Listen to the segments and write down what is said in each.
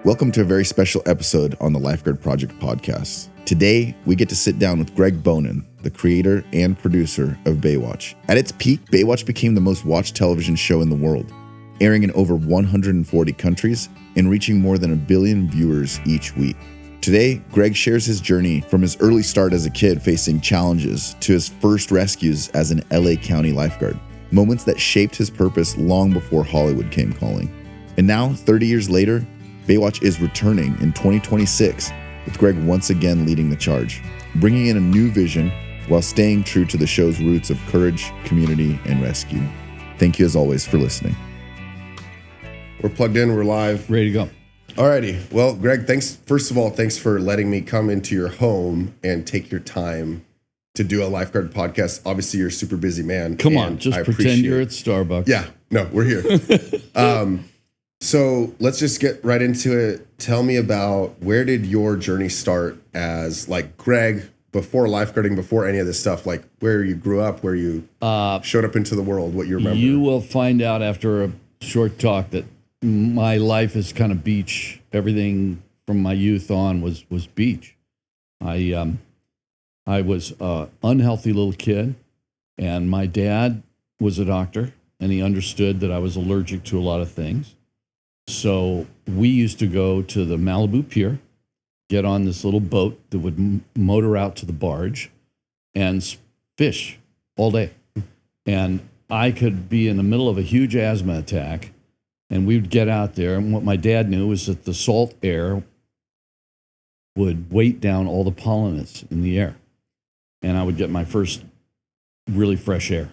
Welcome to a very special episode on the Lifeguard Project podcast. Today, we get to sit down with Greg Bonann, the creator and producer of Baywatch. At its peak, Baywatch became the most watched television show in the world, airing in over 140 countries and reaching more than 1 billion viewers each week. Today, Greg shares his journey from his early start as a kid facing challenges to his first rescues as an LA County lifeguard, moments that shaped his purpose long before Hollywood came calling. And now, 30 years later, Baywatch is returning in 2026, with Greg once again leading the charge, bringing in a new vision while staying true to the show's roots of courage, community, and rescue. Thank you as always for listening. We're plugged in, we're live. Ready to go. Alrighty. Well, Greg, first of all, thanks for letting me come into your home and take your time to do a Lifeguard podcast. Obviously, you're a super busy man. Come on, just pretend you're at Starbucks. Yeah, no, we're here. So let's just get right into it. Tell me about, where did your journey start as like Greg, before lifeguarding, before any of this stuff, like where you grew up, where you showed up into the world, what you remember? You will find out after a short talk that my life is kind of beach. Everything from my youth on was beach. I was an unhealthy little kid, and my dad was a doctor, and he understood that I was allergic to a lot of things. So we used to go to the Malibu Pier, get on this little boat that would motor out to the barge and fish all day. And I could be in the middle of a huge asthma attack, and we would get out there. And what my dad knew was that the salt air would weight down all the pollens in the air. And I would get my first really fresh air.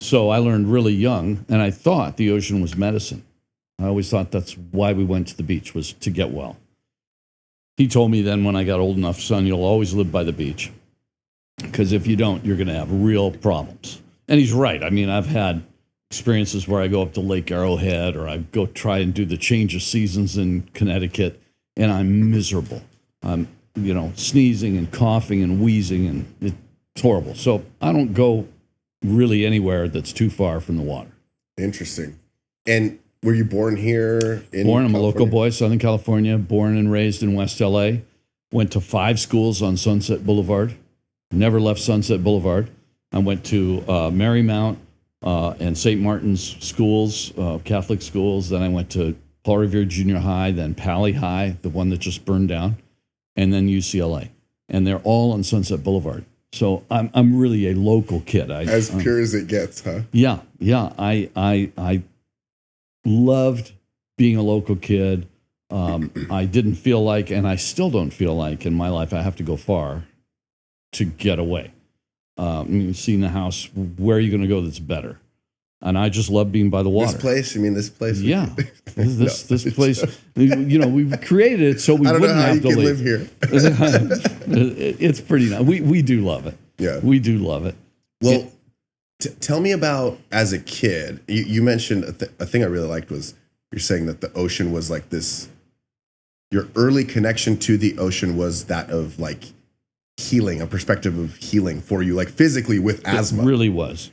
So I learned really young, and I thought the ocean was medicine. I always thought that's why we went to the beach, was to get well. He told me then when I got old enough, son, you'll always live by the beach, because if you don't, you're going to have real problems. And he's right. I mean, I've had experiences where I go up to Lake Arrowhead, or I go try and do the change of seasons in Connecticut, and I'm miserable. I'm, sneezing and coughing and wheezing, and it's horrible. So I don't go really anywhere that's too far from the water. Interesting. And were you born here in Born, I'm California? a local boy, Southern California, born and raised in West LA. Went to 5 schools on Sunset Boulevard. Never left Sunset Boulevard. I went to Marymount and St. Martin's schools, Catholic schools. Then I went to Paul Revere Junior High, then Pali High, the one that just burned down, and then UCLA. And they're all on Sunset Boulevard. So I'm really a local kid. As pure as it gets, huh? Yeah. I loved being a local kid. I didn't feel like, and I still don't feel like in my life, I have to go far to get away. You see in the house, where are you going to go that's better? And I just love being by the water. This place? You mean this place? Yeah. This place, we created it so we wouldn't have to live here. It's pretty nice. We do love it. Yeah. We do love it. Well, tell me about, as a kid, you mentioned a thing I really liked was you're saying that the ocean was like this, your early connection to the ocean was that of like healing, a perspective of healing for you, like physically with asthma. It really was.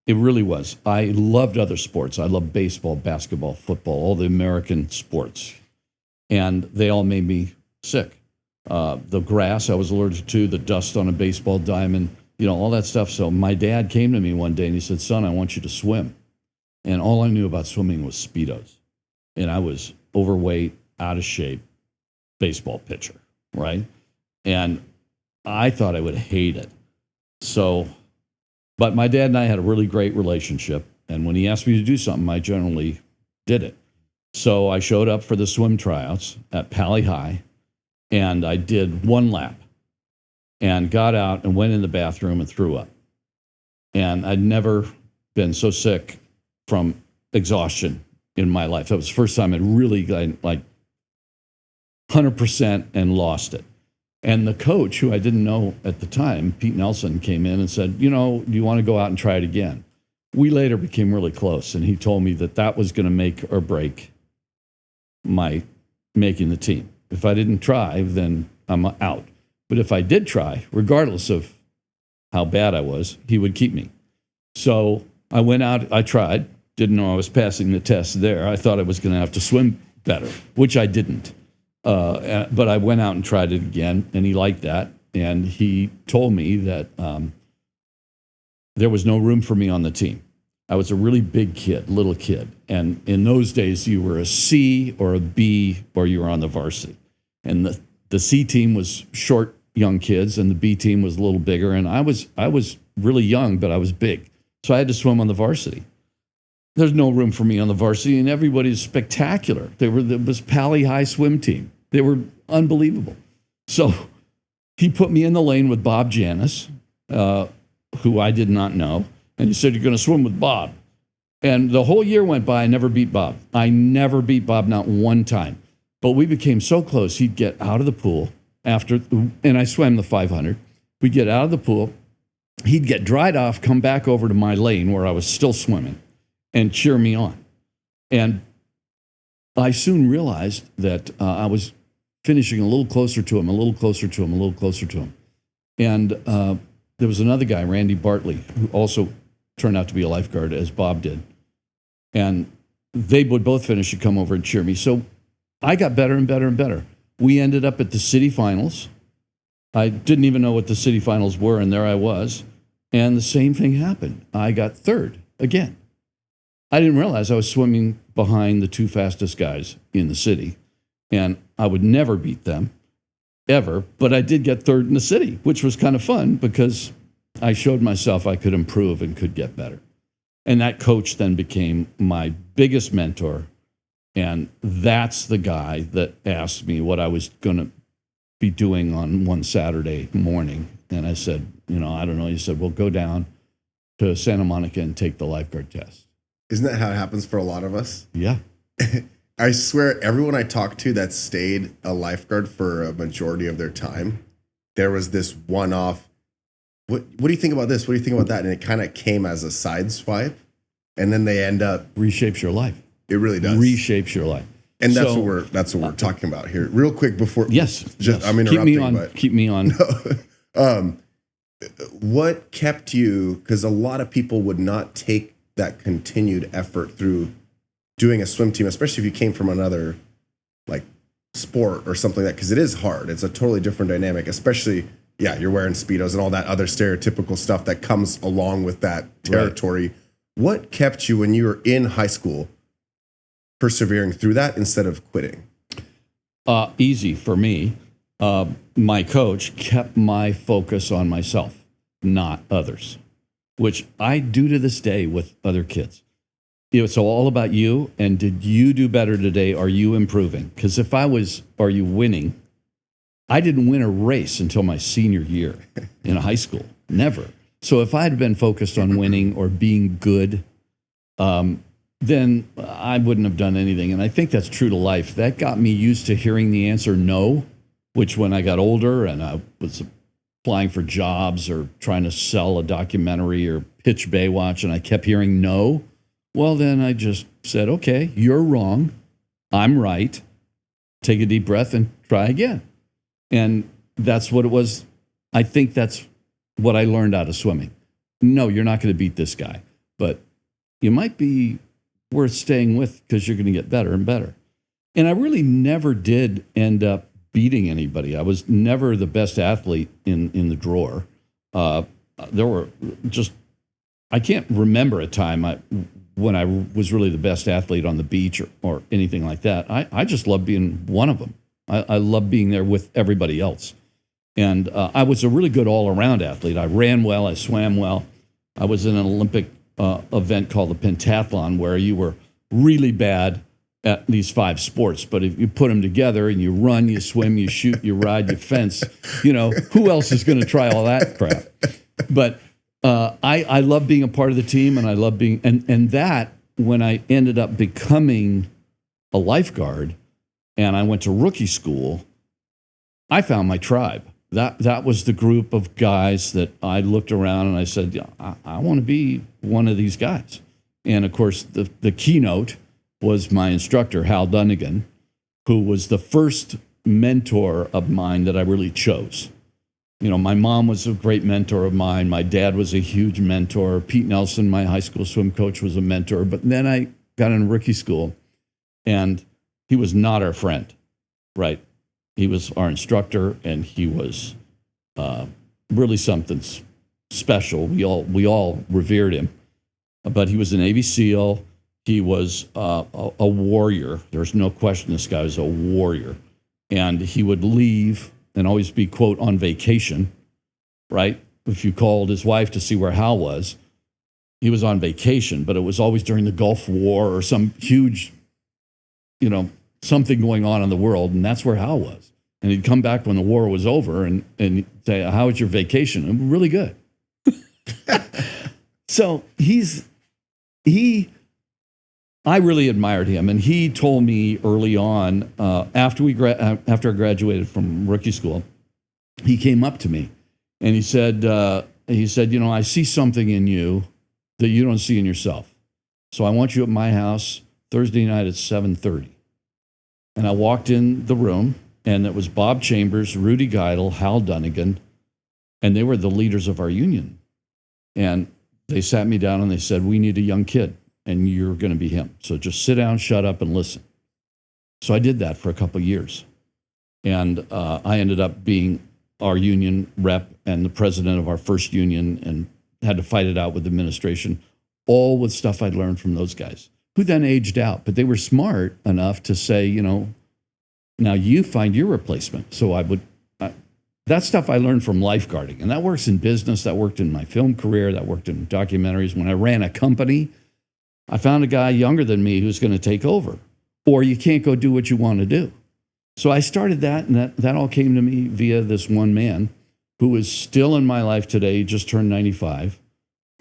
It really was. I loved other sports. I loved baseball, basketball, football, all the American sports. And they all made me sick. The grass I was allergic to, the dust on a baseball diamond, all that stuff. So my dad came to me one day and he said, son, I want you to swim. And all I knew about swimming was Speedos. And I was overweight, out of shape, baseball pitcher, right? And I thought I would hate it. But my dad and I had a really great relationship. And when he asked me to do something, I generally did it. So I showed up for the swim tryouts at Pali High, and I did 1 lap and got out and went in the bathroom and threw up. And I'd never been so sick from exhaustion in my life. That was the first time I'd really gotten like 100% and lost it. And the coach, who I didn't know at the time, Pete Nelson, came in and said, do you want to go out and try it again? We later became really close, and he told me that was going to make or break my making the team. If I didn't try, then I'm out. But if I did try, regardless of how bad I was, he would keep me. So I went out, I tried, didn't know I was passing the test there. I thought I was going to have to swim better, which I didn't. But I went out and tried it again, and he liked that. And he told me that there was no room for me on the team. I was a really big kid, little kid. And in those days, you were a C or a B, or you were on the varsity. And the C team was short, young kids, and the B team was a little bigger. And I was really young, but I was big. So I had to swim on the varsity. There's no room for me on the varsity, and everybody's spectacular. There was Pally High swim team. They were unbelievable. So he put me in the lane with Bob Janis, who I did not know. And he said, you're going to swim with Bob. And the whole year went by. I never beat Bob. Not one time. But we became so close. He'd get out of the pool and I swam the 500. We'd get out of the pool. He'd get dried off, come back over to my lane where I was still swimming, and cheer me on. And I soon realized that I was finishing a little closer to him, a little closer to him, a little closer to him. And there was another guy, Randy Bartley, who also turned out to be a lifeguard, as Bob did. And they would both finish and come over and cheer me. So I got better and better and better. We ended up at the city finals. I didn't even know what the city finals were, and there I was. And the same thing happened. I got third again. I didn't realize I was swimming behind the two fastest guys in the city, and I would never beat them, ever. But I did get third in the city, which was kind of fun because I showed myself I could improve and could get better. And that coach then became my biggest mentor. And that's the guy that asked me what I was going to be doing on one Saturday morning. And I said, I don't know. He said, well, go down to Santa Monica and take the lifeguard test. Isn't that how it happens for a lot of us? Yeah. I swear, everyone I talked to that stayed a lifeguard for a majority of their time, there was this one-off, what do you think about this? What do you think about that? And it kind of came as a side swipe, and then they end up... Reshapes your life. It really does. Reshapes your life. And that's what we're talking about here. Real quick before... Yes. I'm interrupting. Keep me on. What kept you... Because a lot of people would not take that continued effort through doing a swim team, especially if you came from another like sport or something like that, because it is hard. It's a totally different dynamic, especially, you're wearing Speedos and all that other stereotypical stuff that comes along with that territory. Right. What kept you when you were in high school persevering through that instead of quitting? Easy for me. My coach kept my focus on myself, not others, which I do to this day with other kids. It's all about you, and did you do better today? Are you improving? Because if I was, are you winning? I didn't win a race until my senior year in high school. Never. So if I had been focused on winning or being good, then I wouldn't have done anything. And I think that's true to life. That got me used to hearing the answer no, which when I got older and I was applying for jobs or trying to sell a documentary or pitch Baywatch, and I kept hearing no, well, then I just said, okay, you're wrong. I'm right. Take a deep breath and try again. And that's what it was. I think that's what I learned out of swimming. No, you're not going to beat this guy, but you might be worth staying with because you're going to get better and better. And I really never did end up beating anybody. I was never the best athlete in the drawer. There were just, I can't remember a time when I was really the best athlete on the beach or anything like that. I just loved being one of them. I loved being there with everybody else. And I was a really good all-around athlete. I ran well. I swam well. I was in an Olympic event called the pentathlon where you were really bad at these 5 sports. But if you put them together and you run, you swim, you shoot, you ride, you fence, who else is going to try all that crap? But I love being a part of the team, and I love being, and that when I ended up becoming a lifeguard and I went to rookie school, I found my tribe. That was the group of guys that I looked around and I said, yeah, I want to be one of these guys. And of course, the keynote was my instructor, Hal Dunnigan, who was the first mentor of mine that I really chose. My mom was a great mentor of mine. My dad was a huge mentor. Pete Nelson, my high school swim coach, was a mentor. But then I got in rookie school, and he was not our friend, right? He was our instructor, and he was really something special. We all revered him, but he was a Navy SEAL. He was a warrior. There's no question this guy was a warrior. And he would leave and always be, quote, on vacation, right? If you called his wife to see where Hal was, he was on vacation, but it was always during the Gulf War or some huge, something going on in the world, and that's where Hal was. And he'd come back when the war was over and say, how was your vacation? And really good. So I really admired him, and he told me early on, after I graduated from rookie school, he came up to me and he said, I see something in you that you don't see in yourself. So I want you at my house Thursday night at 7:30. And I walked in the room, and it was Bob Chambers, Rudy Geidel, Hal Dunnigan, and they were the leaders of our union. And they sat me down and they said, we need a young kid, and you're going to be him. So just sit down, shut up, and listen. So I did that for a couple of years. And I ended up being our union rep and the president of our first union, and had to fight it out with administration, all with stuff I'd learned from those guys, who then aged out. But they were smart enough to say, now you find your replacement. So that stuff I learned from lifeguarding, and that works in business, that worked in my film career, that worked in documentaries. When I ran a company, I found a guy younger than me who's going to take over, or you can't go do what you want to do. So I started that, and that all came to me via this one man who is still in my life today. He just turned 95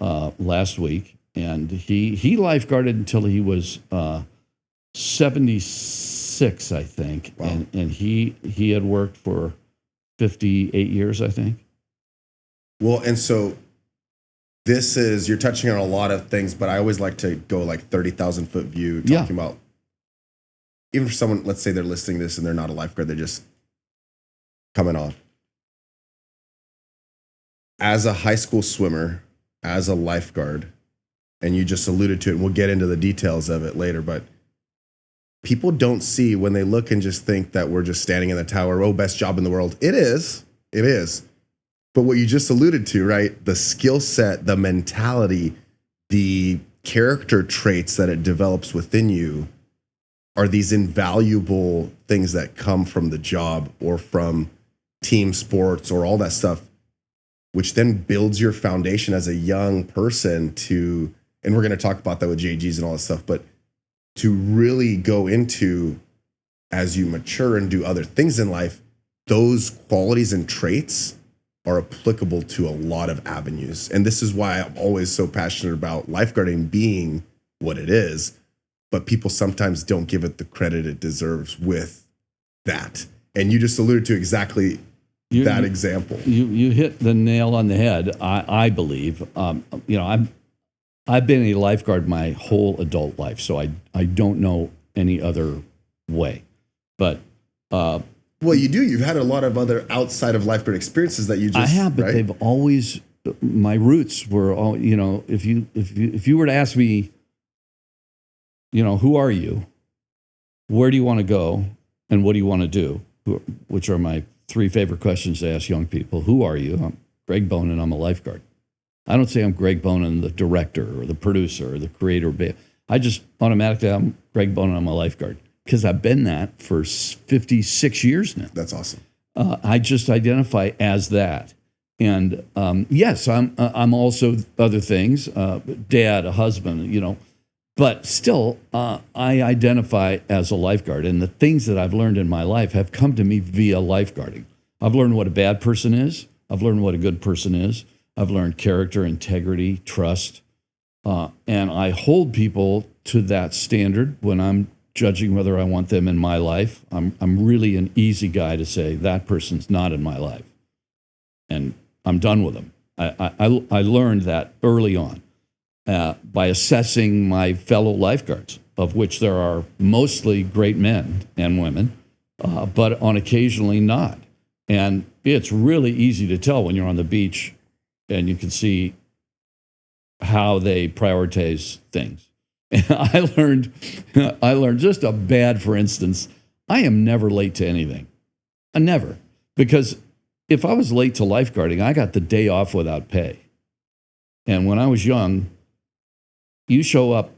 last week, and he lifeguarded until he was 76, I think. Wow. And he had worked for 58 years, I think. Well, and so you're touching on a lot of things, but I always like to go like 30,000 foot view, talking about, even for someone, let's say they're listening to this and they're not a lifeguard, they're just coming on. As a high school swimmer, as a lifeguard, and you just alluded to it, and we'll get into the details of it later, but people don't see when they look and just think that we're just standing in the tower, best job in the world. It is. But what you just alluded to, right? The skill set, the mentality, the character traits that it develops within you are these invaluable things that come from the job or from team sports or all that stuff, which then builds your foundation as a young person to, and we're going to talk about that with JGs and all that stuff, but to really go into, as you mature and do other things in life, those qualities and traits are applicable to a lot of avenues. And this is why I'm always so passionate about lifeguarding being what it is, but people sometimes don't give it the credit it deserves with that. And you just alluded to exactly that example. You hit the nail on the head, I believe. I've been a lifeguard my whole adult life, so I don't know any other way. But well, you do. You've had a lot of other outside of lifeguard experiences that you just. I have, but right? they've always. My roots were all. If you were to ask me, who are you? Where do you want to go? And what do you want to do? Which are my three favorite questions to ask young people. Who are you? I'm Greg Bonann. I'm a lifeguard. I don't say I'm Greg Bonann, the director or the producer or the creator. I just automatically, I'm Greg Bonann. I'm a lifeguard because I've been that for 56 years now. That's awesome. I just identify as that. And yes, I'm also other things, dad, a husband, but still I identify as a lifeguard. And the things that I've learned in my life have come to me via lifeguarding. I've learned what a bad person is. I've learned what a good person is. I've learned character, integrity, trust. And I hold people to that standard when I'm judging whether I want them in my life. I'm really an easy guy to say that person's not in my life. And I'm done with them. I learned that early on by assessing my fellow lifeguards, of which there are mostly great men and women, but on occasionally not. And it's really easy to tell when you're on the beach and you can see how they prioritize things. And I learned just a bad, for instance, I am never late to anything. Never. Because if I was late to lifeguarding, I got the day off without pay. And when I was young, you show up,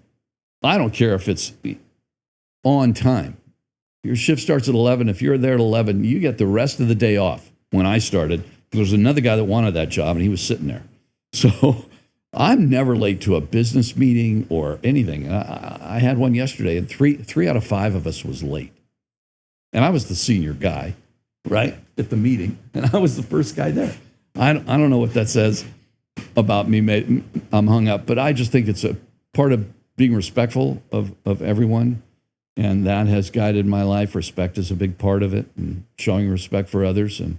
I don't care if it's on time. Your shift starts at 11. If you're there at 11, you get the rest of the day off. When I started, there was another guy that wanted that job, and he was sitting there. So I'm never late to a business meeting or anything. I had one yesterday, and three out of 5 of us was late. And I was the senior guy, right, at the meeting, and I was the first guy there. I don't know what that says about me. I'm hung up, but I just think it's a part of being respectful of everyone, and that has guided my life. Respect is a big part of it, and showing respect for others, and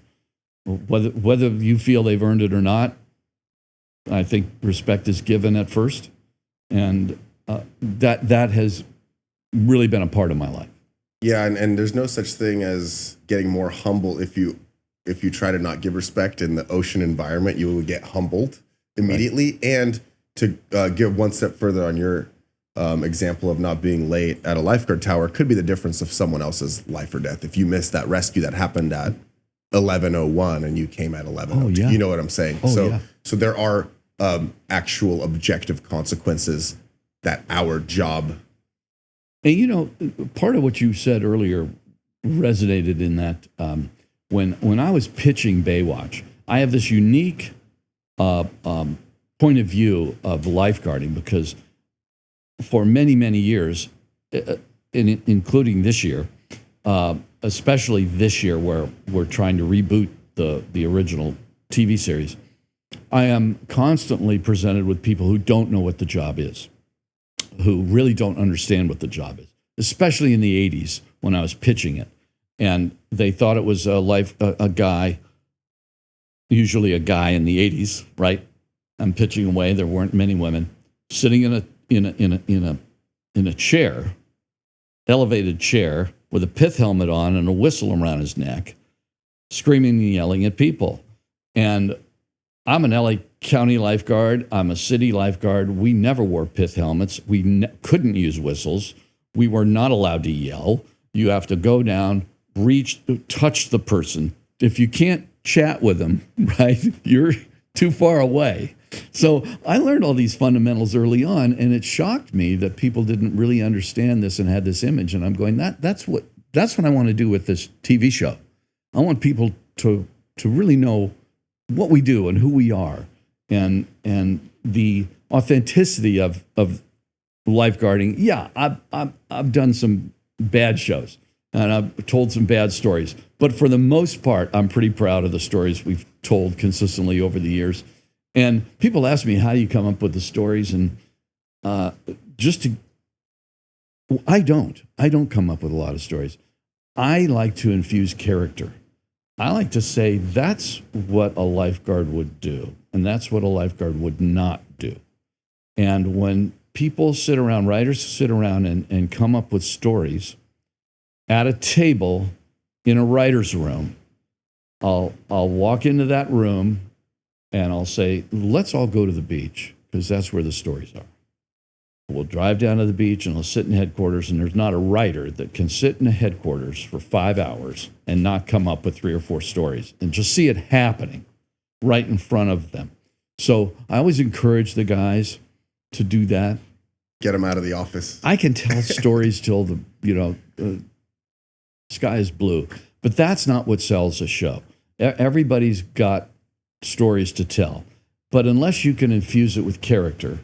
whether you feel they've earned it or not, I think respect is given at first, and that has really been a part of my life. Yeah, and there's no such thing as getting more humble if you try to not give respect in the ocean environment. You will get humbled immediately. Right. And to give one step further on your example of not being late at a lifeguard tower, could be the difference of someone else's life or death. If you missed that rescue that happened at 11:01 and you came at 11:02, yeah. You know what I'm saying? Yeah. So there are actual objective consequences that our job. And part of what you said earlier resonated in that when I was pitching Baywatch, I have this unique point of view of lifeguarding, because for many, many years, including this year, especially this year where we're trying to reboot the original TV series, I am constantly presented with people who don't know what the job is, who really don't understand what the job is, especially in the 80s when I was pitching it. And they thought it was a guy, usually a guy in the 80s, right? I'm pitching away. There weren't many women sitting in a chair, elevated chair, with a pith helmet on and a whistle around his neck, screaming and yelling at people. And I'm an LA County lifeguard. I'm a city lifeguard. We never wore pith helmets. We couldn't use whistles. We were not allowed to yell. You have to go down, reach, touch the person. If you can't chat with them, right, you're too far away. So I learned all these fundamentals early on, and it shocked me that people didn't really understand this and had this image. And I'm going, that's what I want to do with this TV show. I want people to really know what we do and who we are, and the authenticity of lifeguarding. Yeah, I've done some bad shows and I've told some bad stories, but for the most part, I'm pretty proud of the stories we've told consistently over the years. And people ask me, how do you come up with the stories? And I don't come up with a lot of stories. I like to infuse character. I like to say that's what a lifeguard would do, and that's what a lifeguard would not do. And when people sit around, writers sit around and come up with stories at a table in a writer's room, I'll walk into that room and I'll say, let's all go to the beach, because that's where the stories are. We'll drive down to the beach and I'll sit in headquarters, and there's not a writer that can sit in a headquarters for 5 hours and not come up with 3 or 4 stories and just see it happening right in front of them. So I always encourage the guys to do that. Get them out of the office. I can tell stories till the sky is blue, but that's not what sells a show. Everybody's got stories to tell, but unless you can infuse it with character,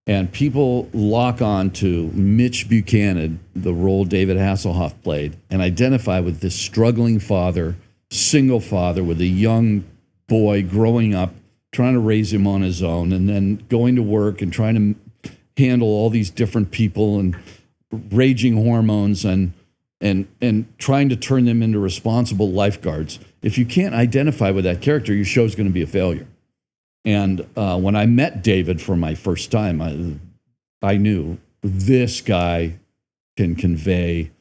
and people lock on to Mitch Buchanan, the role David Hasselhoff played, and identify with this struggling father, single father with a young boy growing up, trying to raise him on his own, and then going to work and trying to handle all these different people and raging hormones and trying to turn them into responsible lifeguards. If you can't identify with that character, your show's going to be a failure. And when I met David for my first time, I knew this guy can convey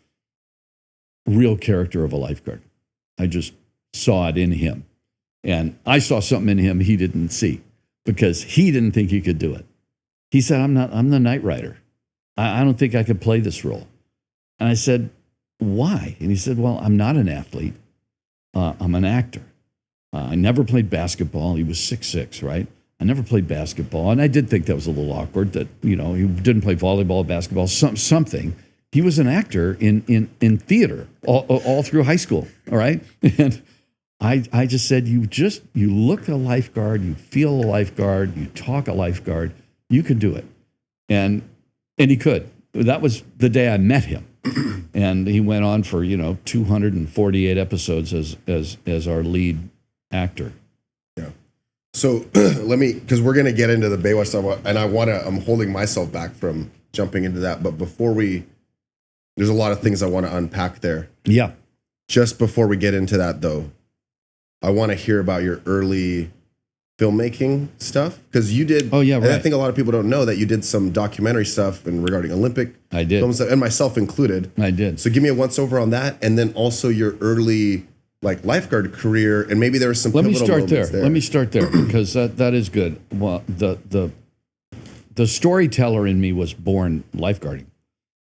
real character of a lifeguard. I just saw it in him. And I saw something in him he didn't see, because he didn't think he could do it. He said, I'm the night rider. I don't think I could play this role. And I said, why? And he said, well, I'm not an athlete. I'm an actor. I never played basketball. He was 6'6", right? I never played basketball. And I did think that was a little awkward that, he didn't play volleyball, basketball, something. He was an actor in theater all through high school, all right? And I just said, you look a lifeguard, you feel a lifeguard, you talk a lifeguard, you can do it. And he could. That was the day I met him. And he went on for, 248 episodes as our lead actor. Yeah. So because we're going to get into the Baywatch stuff, and I'm holding myself back from jumping into that. But there's a lot of things I want to unpack there. Yeah. Just before we get into that, though, I want to hear about your early filmmaking stuff, because you did. Oh yeah, right. And I think a lot of people don't know that you did some documentary stuff and regarding Olympic. I did, films, and myself included. I did. So give me a once over on that, and then also your early lifeguard career, and maybe there was some. Let me start there. Let me start there because that is good. Well, the storyteller in me was born lifeguarding.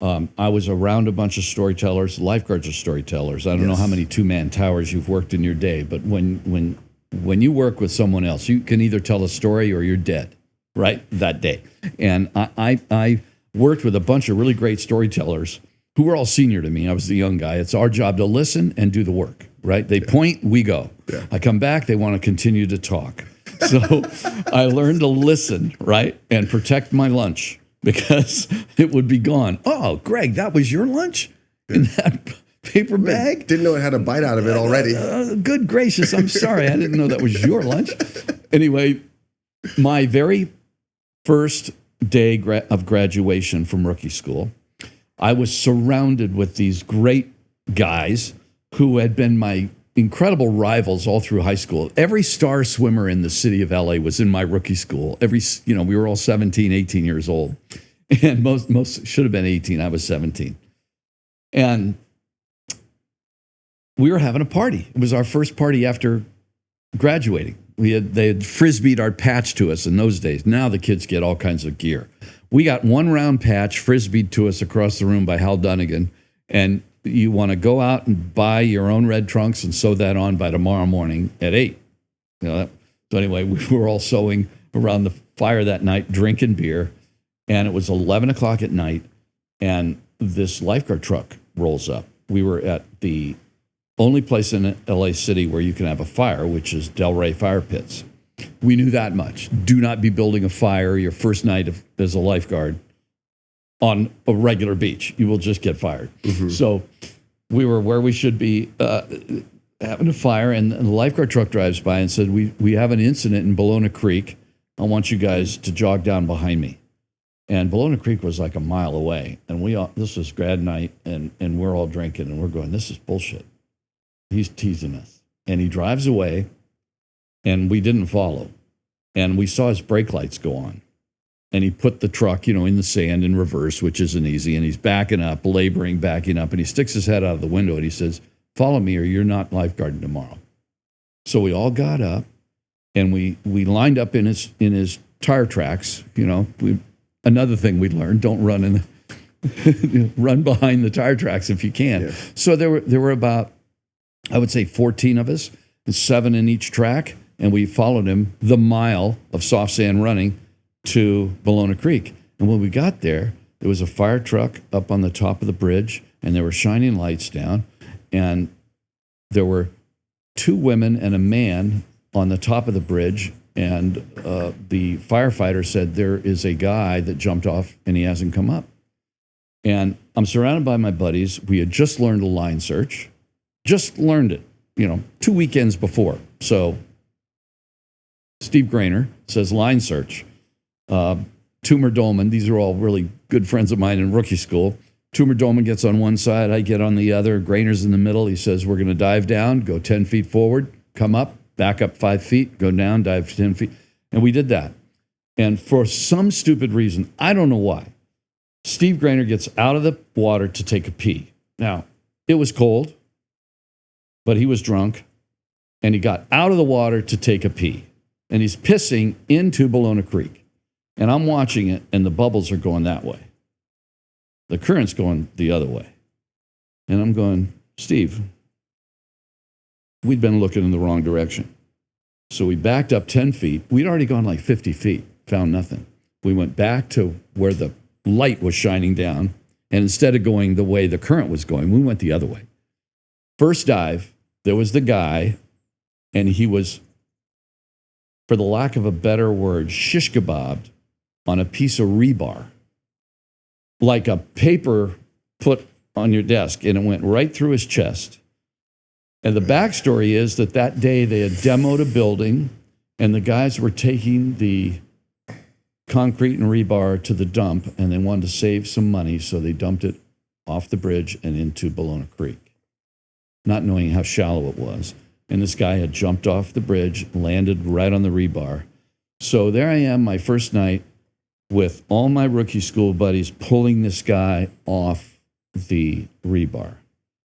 I was around a bunch of storytellers. Lifeguards are storytellers. I don't know how many two-man towers you've worked in your day, but when you work with someone else, you can either tell a story or you're dead, right? That day. And I worked with a bunch of really great storytellers who were all senior to me. I was the young guy. It's our job to listen and do the work, right? They point, we go. Yeah. I come back, they want to continue to talk. So I learned to listen, right? And protect my lunch because it would be gone. Oh, Greg, that was your lunch in that paper bag? Didn't know it had a bite out of it already. Good gracious, I'm sorry. I didn't know that was your lunch. Anyway, my very first day of graduation from rookie school, I was surrounded with these great guys who had been my incredible rivals all through high school. Every star swimmer in the city of LA was in my rookie school. We were all 17, 18 years old. And most should have been 18. I was 17. And we were having a party. It was our first party after graduating. They had frisbeed our patch to us in those days. Now the kids get all kinds of gear. We got one round patch frisbeed to us across the room by Hal Dunnigan, and you want to go out and buy your own red trunks and sew that on by tomorrow morning at 8. So anyway, we were all sewing around the fire that night, drinking beer, and it was 11 o'clock at night, and this lifeguard truck rolls up. We were at the only place in LA City where you can have a fire, which is Del Rey Fire Pits. We knew that much. Do not be building a fire your first night as a lifeguard on a regular beach. You will just get fired. Mm-hmm. So we were where we should be having a fire, and the lifeguard truck drives by and said, we have an incident in Bologna Creek. I want you guys to jog down behind me. And Bologna Creek was like a mile away. And this was grad night, and we're all drinking, and we're going, this is bullshit. He's teasing us. And he drives away, and we didn't follow. And we saw his brake lights go on. And he put the truck, in the sand in reverse, which isn't easy. And he's backing up, backing up. And he sticks his head out of the window and he says, follow me or you're not lifeguarding tomorrow. So we all got up and we lined up in his tire tracks. Another thing we learned, don't run run behind the tire tracks if you can. Yeah. So there were about, I would say 14 of us, 7 in each track. And we followed him the mile of soft sand running to Bologna Creek. And when we got there was a fire truck up on the top of the bridge, and there were shining lights down, and there were 2 women and a man on the top of the bridge, and the firefighter said, there is a guy that jumped off and he hasn't come up. And I'm surrounded by my buddies. We had just learned a line search, just learned it, 2 weekends before. So Steve Grainer says line search. Toomer Dolman, these are all really good friends of mine in rookie school. Toomer Dolman gets on one side, I get on the other. Grainer's in the middle. He says, we're going to dive down, go 10 feet forward, come up, back up 5 feet, go down, dive 10 feet. And we did that. And for some stupid reason, I don't know why, Steve Grainer gets out of the water to take a pee. Now, it was cold, but he was drunk, and he got out of the water to take a pee. And he's pissing into Bologna Creek. And I'm watching it, and the bubbles are going that way. The current's going the other way. And I'm going, Steve, we'd been looking in the wrong direction. So we backed up 10 feet. We'd already gone like 50 feet, found nothing. We went back to where the light was shining down. And instead of going the way the current was going, we went the other way. First dive, there was the guy, and he was, for the lack of a better word, shish kebabbed on a piece of rebar, like a paper put on your desk, and it went right through his chest. And the backstory is that day they had demoed a building, and the guys were taking the concrete and rebar to the dump, and they wanted to save some money, so they dumped it off the bridge and into Bologna Creek, not knowing how shallow it was. And this guy had jumped off the bridge, landed right on the rebar. So there I am, my first night, with all my rookie school buddies pulling this guy off the rebar.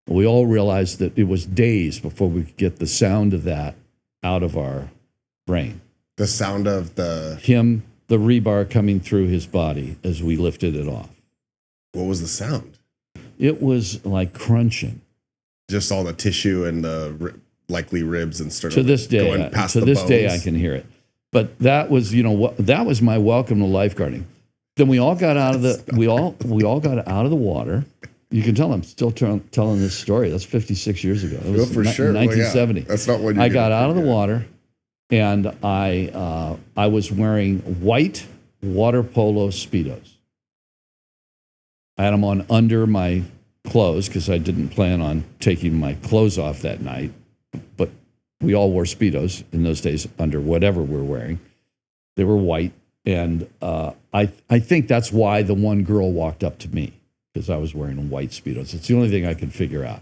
We all realized that it was days before we could get the sound of that out of our brain. The sound of the rebar coming through his body as we lifted it off. What was the sound? It was like crunching. Just all the tissue and the likely ribs and stuff. To this day, I can hear it. But that was, that was my welcome to lifeguarding. Then we all got out of we all got out of the water. You can tell I'm still telling this story. That's 56 years ago. It was for sure. 1970. Well, yeah. That's not what I got out of the water, and I was wearing white water polo Speedos. I had them on under my clothes because I didn't plan on taking my clothes off that night. But we all wore Speedos in those days under whatever we're wearing. They were white. And I think that's why the one girl walked up to me, because I was wearing white Speedos. It's the only thing I could figure out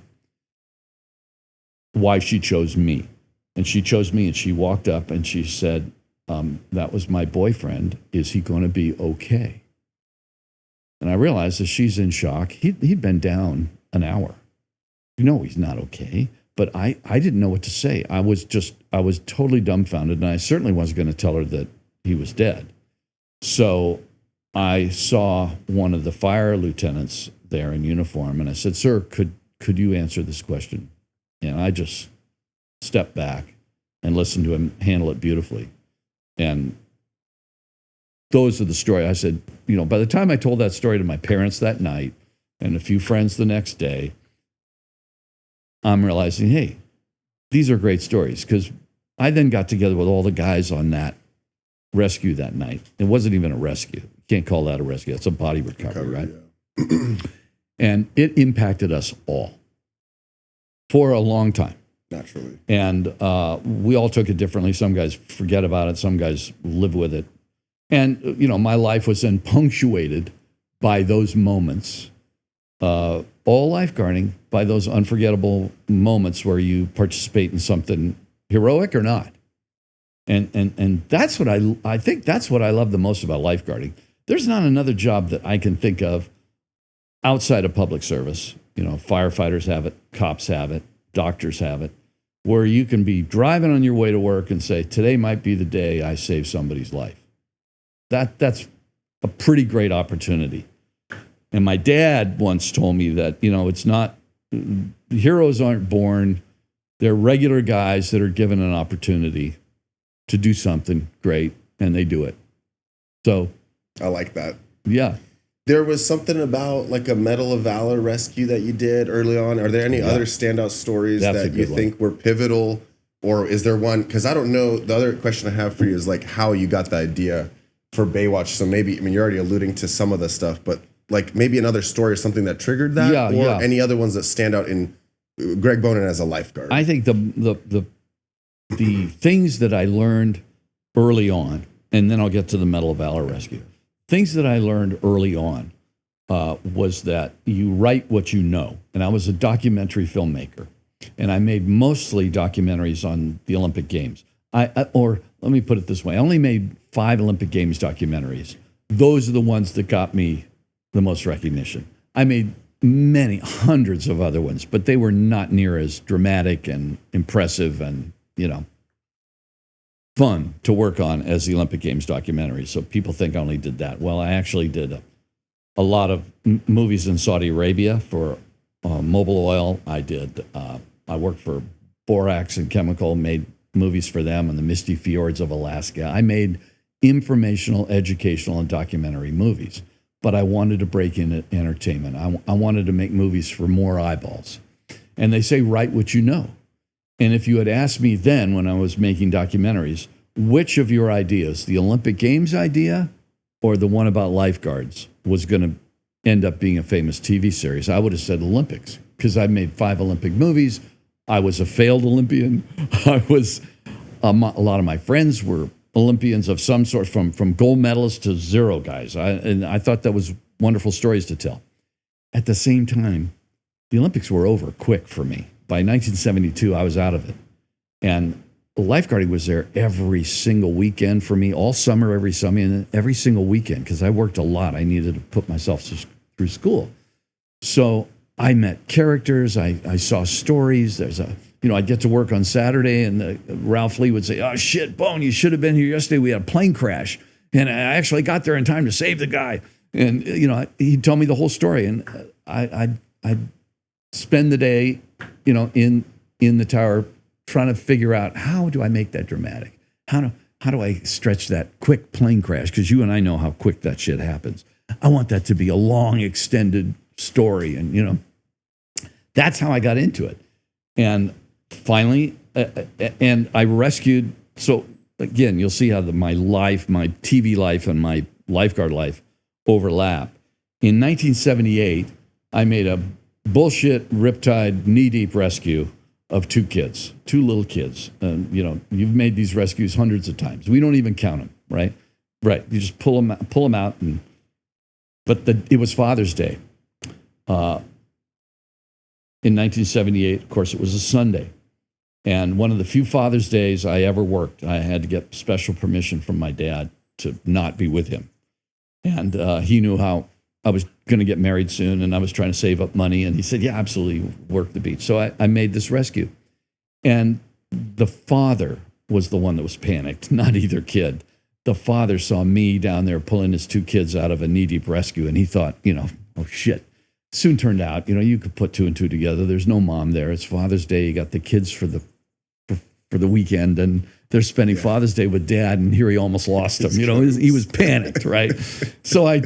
why she chose me. And she chose me, and she walked up and she said, that was my boyfriend. Is he going to be okay? And I realized that she's in shock. He'd been down an hour. He's not okay. But I didn't know what to say. I was totally dumbfounded, and I certainly wasn't going to tell her that he was dead. So I saw one of the fire lieutenants there in uniform, and I said, "Sir, could you answer this question?" And I just stepped back and listened to him handle it beautifully. And those are the story. I said, by the time I told that story to my parents that night and a few friends the next day, I'm realizing, hey, these are great stories, because I then got together with all the guys on that rescue that night. It wasn't even a rescue. You can't call that a rescue. It's a body recovery, right? Yeah. And it impacted us all for a long time. Naturally. And we all took it differently. Some guys forget about it. Some guys live with it. And, my life was then punctuated by those moments, all lifeguarding, by those unforgettable moments where you participate in something heroic or not. And that's what I think that's what I love the most about lifeguarding. There's not another job that I can think of outside of public service. Firefighters have it, cops have it, doctors have it, where you can be driving on your way to work and say, today might be the day I save somebody's life. That's a pretty great opportunity. And my dad once told me that, it's not, heroes aren't born. They're regular guys that are given an opportunity to do something great, and they do it. So I like that. Yeah. There was something about like a Medal of Valor rescue that you did early on. Are there any other standout stories that you think were pivotal, or is there one? Because I don't know. The other question I have for you is like how you got the idea for Baywatch. So maybe, you're already alluding to some of the stuff, but like maybe another story or something that triggered that, any other ones that stand out in Greg Bonann as a lifeguard. I think the things that I learned early on, and then I'll get to the Medal of Valor rescue. Things that I learned early on was that you write what you know. And I was a documentary filmmaker, and I made mostly documentaries on the Olympic Games. Or let me put it this way. I only made 5 Olympic Games documentaries. Those are the ones that got me the most recognition. I made many, hundreds of other ones, but they were not near as dramatic and impressive and, fun to work on as the Olympic Games documentary. So people think I only did that. Well, I actually did a lot of movies in Saudi Arabia for Mobil Oil. I worked for Borax and Chemical, made movies for them in the misty fjords of Alaska. I made informational, educational, and documentary movies. But I wanted to break into entertainment. I wanted to make movies for more eyeballs. And they say, write what you know. And if you had asked me then when I was making documentaries, which of your ideas, the Olympic Games idea or the one about lifeguards, was going to end up being a famous TV series, I would have said Olympics, because I made 5 Olympic movies. I was a failed Olympian. I was a lot of my friends were Olympians of some sort, from gold medalists to zero guys. And I thought that was wonderful stories to tell. At the same time, the Olympics were over quick for me. By 1972, I was out of it. And lifeguarding was there every single weekend for me, all summer, every summer, and every single weekend, because I worked a lot. I needed to put myself through school. So I met characters. I saw stories. I'd get to work on Saturday, and Ralph Lee would say, "Oh shit, Bone, you should have been here yesterday. We had a plane crash, and I actually got there in time to save the guy." And he'd tell me the whole story, and I'd spend the day, in the tower trying to figure out, how do I make that dramatic? How do I stretch that quick plane crash? Because you and I know how quick that shit happens. I want that to be a long, extended story, and that's how I got into it. And finally, and I rescued. So again, you'll see how my TV life and my lifeguard life overlap. In 1978, I made a bullshit riptide knee-deep rescue of 2 little kids. You've made these rescues hundreds of times. We don't even count them, right? Right. You just pull them out. But it was Father's Day. In 1978, of course, it was a Sunday. And one of the few Father's Days I ever worked, I had to get special permission from my dad to not be with him. And he knew how I was going to get married soon, and I was trying to save up money. And he said, "Yeah, absolutely, work the beach." So I made this rescue. And the father was the one that was panicked, not either kid. The father saw me down there pulling his 2 kids out of a knee-deep rescue, and he thought, oh, shit. Soon turned out, you could put 2 and 2 together. There's no mom there. It's Father's Day. You got the kids for the weekend, and they're spending Father's Day with Dad, and here he almost lost him. He was panicked, right? So I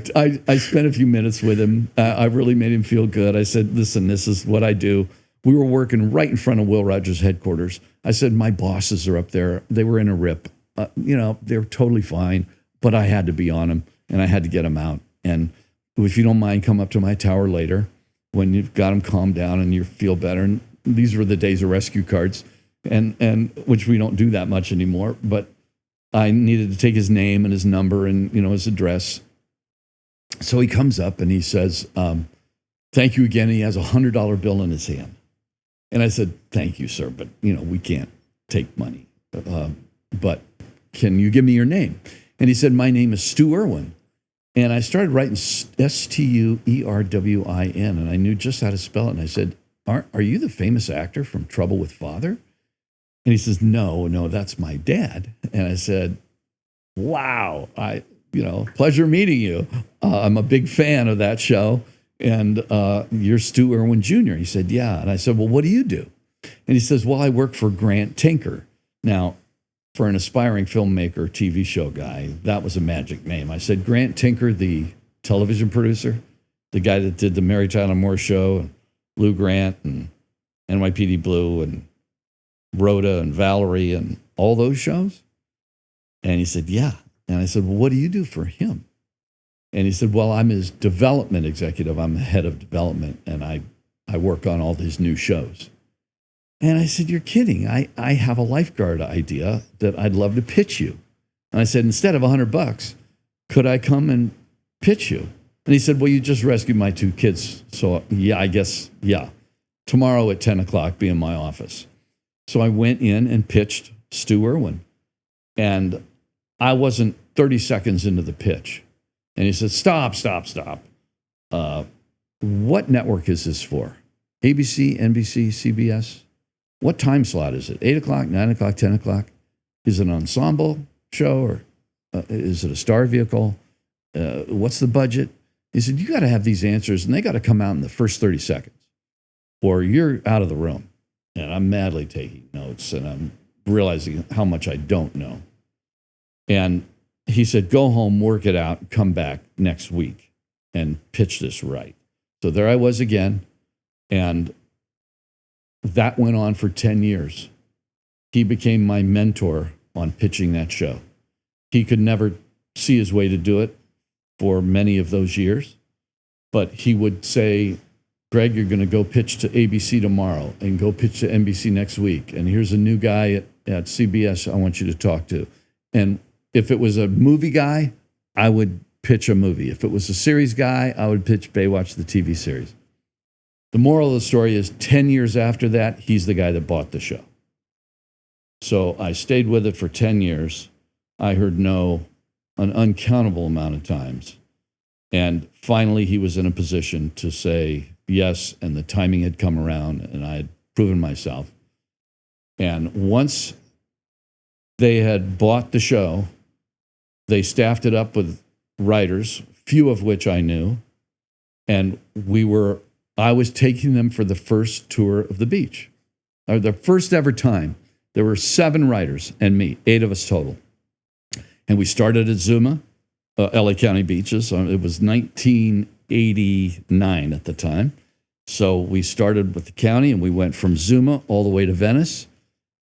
spent a few minutes with him. I really made him feel good. I said, "Listen, this is what I do." We were working right in front of Will Rogers' headquarters. I said, "My bosses are up there. They were in a rip. They were totally fine, but I had to be on them, and I had to get them out. And if you don't mind, come up to my tower later when you've got them calmed down and you feel better." And these were the days of rescue cards, and which we don't do that much anymore. But I needed to take his name and his number and his address. So he comes up and he says, "Thank you again." And he has a $100 bill in his hand. And I said, "Thank you, sir, but we can't take money. But can you give me your name?" And he said, "My name is Stu Irwin." And I started writing Stuerwin, and I knew just how to spell it. And I said, Are you the famous actor from Trouble with Father?" And he says, No, that's my dad. And I said, "Wow, pleasure meeting you. I'm a big fan of that show. And you're Stu Irwin Jr." He said, "Yeah." And I said, "Well, what do you do?" And he says, "Well, I work for Grant Tinker." Now, for an aspiring filmmaker, TV show guy, that was a magic name. I said, "Grant Tinker, the television producer, the guy that did the Mary Tyler Moore Show, and Lou Grant, and NYPD Blue, and Rhoda, and Valerie, and all those shows?" And he said, "Yeah." And I said, "Well, what do you do for him?" And he said, "Well, I'm his development executive. I'm the head of development, and I work on all these new shows." And I said, "You're kidding. I have a lifeguard idea that I'd love to pitch you." And I said, "Instead of $100, could I come and pitch you?" And he said, "Well, you just rescued my 2 kids. So yeah, I guess, yeah. Tomorrow at 10 o'clock, be in my office." So I went in and pitched Stu Irwin. And I wasn't 30 seconds into the pitch. And he said, Stop. What network is this for? ABC, NBC, CBS? What time slot is it? 8 o'clock, 9 o'clock, 10 o'clock? Is it an ensemble show, or is it a star vehicle? What's the budget? He said, you got to have these answers, and they got to come out in the first 30 seconds, or you're out of the room. And I'm madly taking notes, and I'm realizing how much I don't know. And he said, go home, work it out, come back next week and pitch this right. So there I was again, and that went on for 10 years. He became my mentor on pitching that show. He could never see his way to do it for many of those years, but he would say, Greg, you're going to go pitch to ABC tomorrow and go pitch to NBC next week. And here's a new guy at CBS I want you to talk to. And if it was a movie guy, I would pitch a movie. If it was a series guy, I would pitch Baywatch, the TV series. The moral of the story is 10 years after that, he's the guy that bought the show. So I stayed with it for 10 years. I heard no an uncountable amount of times. And finally, he was in a position to say yes, and the timing had come around, and I had proven myself. And once they had bought the show, they staffed it up with writers, few of which I knew, and I was taking them for the first tour of the beach. Or the first ever time. There were 7 writers and me, 8 of us total. And we started at Zuma, LA County beaches. It was 1989 at the time. So we started with the county, and we went from Zuma all the way to Venice.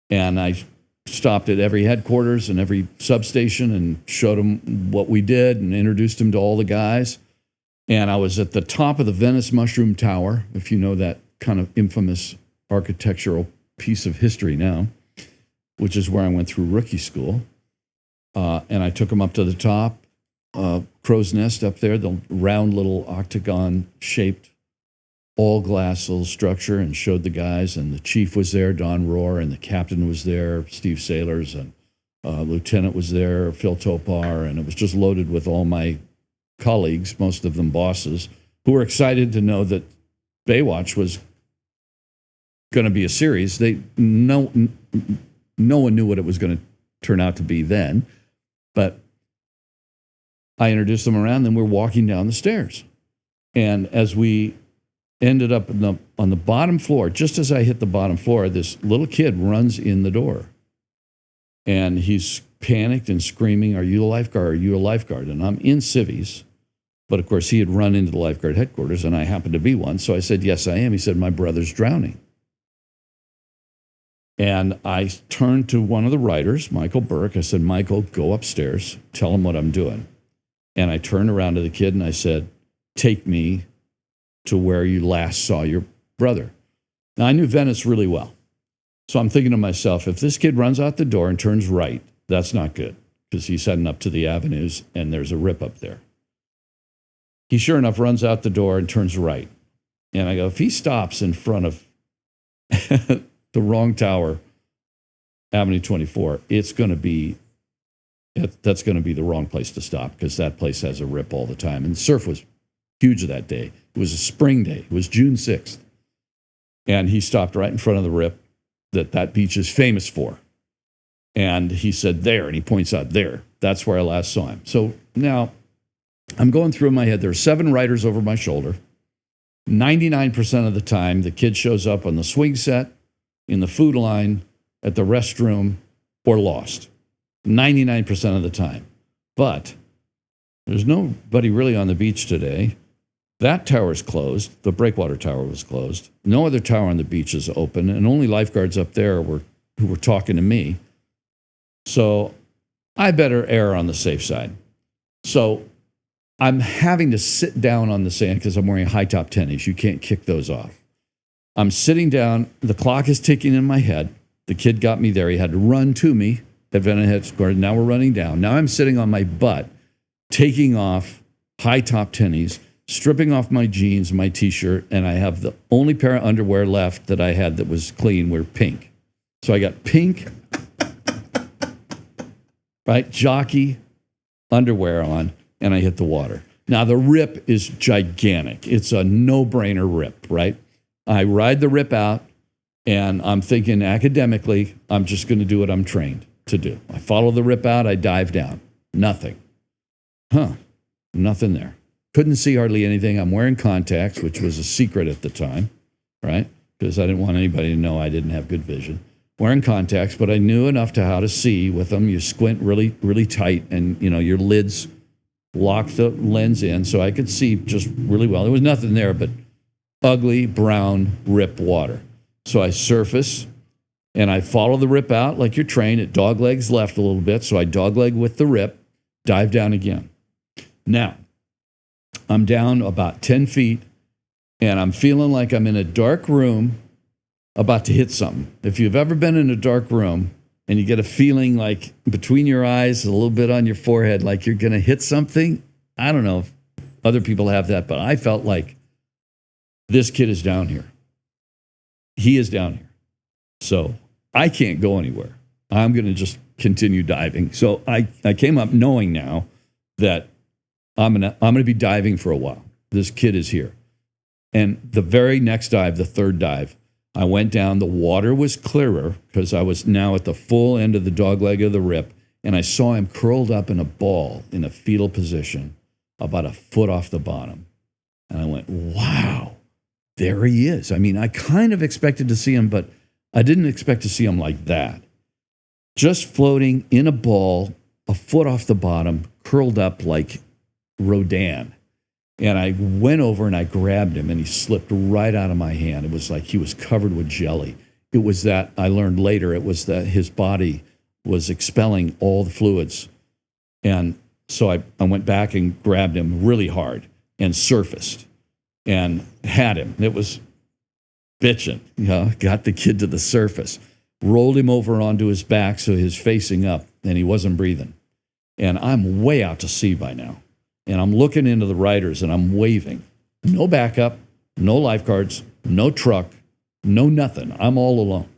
And I stopped at every headquarters and every substation and showed them what we did and introduced them to all the guys. And I was at the top of the Venice Mushroom Tower, if you know that kind of infamous architectural piece of history now, which is where I went through rookie school. And I took them up to the top, Crow's Nest up there, the round little octagon-shaped all-glass little structure, and showed the guys. And the chief was there, Don Rohr, and the captain was there, Steve Sailors, and lieutenant was there, Phil Topar, and it was just loaded with all my colleagues, most of them bosses, who were excited to know that Baywatch was going to be a series. No one knew what it was going to turn out to be then, but I introduced them around, then we're walking down the stairs. And as we ended up on the bottom floor, just as I hit the bottom floor, this little kid runs in the door. And he's panicked and screaming, "Are you a lifeguard? Are you a lifeguard?" And I'm in civvies. But of course, he had run into the lifeguard headquarters, and I happened to be one. So I said, "Yes, I am." He said, "My brother's drowning." And I turned to one of the writers, Michael Burke. I said, "Michael, go upstairs, tell him what I'm doing." And I turned around to the kid and I said, "Take me to where you last saw your brother." Now, I knew Venice really well. So I'm thinking to myself, if this kid runs out the door and turns right, that's not good, because he's heading up to the avenues and there's a rip up there. He sure enough runs out the door and turns right. And I go, if he stops in front of the wrong tower, Avenue 24, that's going to be the wrong place to stop, because that place has a rip all the time. And the surf was huge that day. It was a spring day. It was June 6th. And he stopped right in front of the rip that beach is famous for. And he said, "There," and he points out, "There. That's where I last saw him." So now I'm going through in my head, there are 7 writers over my shoulder. 99% of the time, the kid shows up on the swing set, in the food line, at the restroom, or lost. 99% of the time. But there's nobody really on the beach today. That tower's closed. The breakwater tower was closed. No other tower on the beach is open, and only lifeguards up there who were talking to me. So I better err on the safe side. So I'm having to sit down on the sand because I'm wearing high top tennies. You can't kick those off. I'm sitting down. The clock is ticking in my head. The kid got me there. He had to run to me at Venice headquarters. Now we're running down. Now I'm sitting on my butt, taking off high top tennies, stripping off my jeans, my t-shirt, and I have the only pair of underwear left that I had that was clean were pink. So I got pink, right, jockey underwear on, and I hit the water. Now the rip is gigantic. It's a no-brainer rip, right? I ride the rip out, and I'm thinking academically, I'm just going to do what I'm trained to do. I follow the rip out, I dive down. Nothing. Nothing there. couldn't see hardly anything. I'm wearing contacts, which was a secret at the time, right? Because I didn't want anybody to know I didn't have good vision. Wearing contacts, but I knew enough to how to see with them. You squint really, really tight, and your lids lock the lens in, so I could see just really well. There was nothing there but ugly brown rip water. So I surface, and I follow the rip out like you're trained. It doglegs left a little bit, so I dogleg with the rip, dive down again. Now, I'm down about 10 feet, and I'm feeling like I'm in a dark room about to hit something. If you've ever been in a dark room and you get a feeling like between your eyes, a little bit on your forehead, like you're going to hit something, I don't know if other people have that, but I felt like this kid is down here. He is down here. So I can't go anywhere. I'm going to just continue diving. So I came up knowing now that I'm gonna be diving for a while. This kid is here. And the very next dive, the third dive, I went down. The water was clearer because I was now at the full end of the dogleg of the rip, and I saw him curled up in a ball in a fetal position about a foot off the bottom. And I went, wow, there he is. I mean, I kind of expected to see him, but I didn't expect to see him like that. Just floating in a ball, a foot off the bottom, curled up like Rodin. And I went over and I grabbed him, and he slipped right out of my hand. It was like he was covered with jelly. It was that, I learned later, it was that his body was expelling all the fluids. And so I went back and grabbed him really hard and surfaced and had him. It was bitching, got the kid to the surface, rolled him over onto his back so he was facing up, and he wasn't breathing. And I'm way out to sea by now. And I'm looking into the riders, and I'm waving. No backup, no lifeguards, no truck, no nothing. I'm all alone.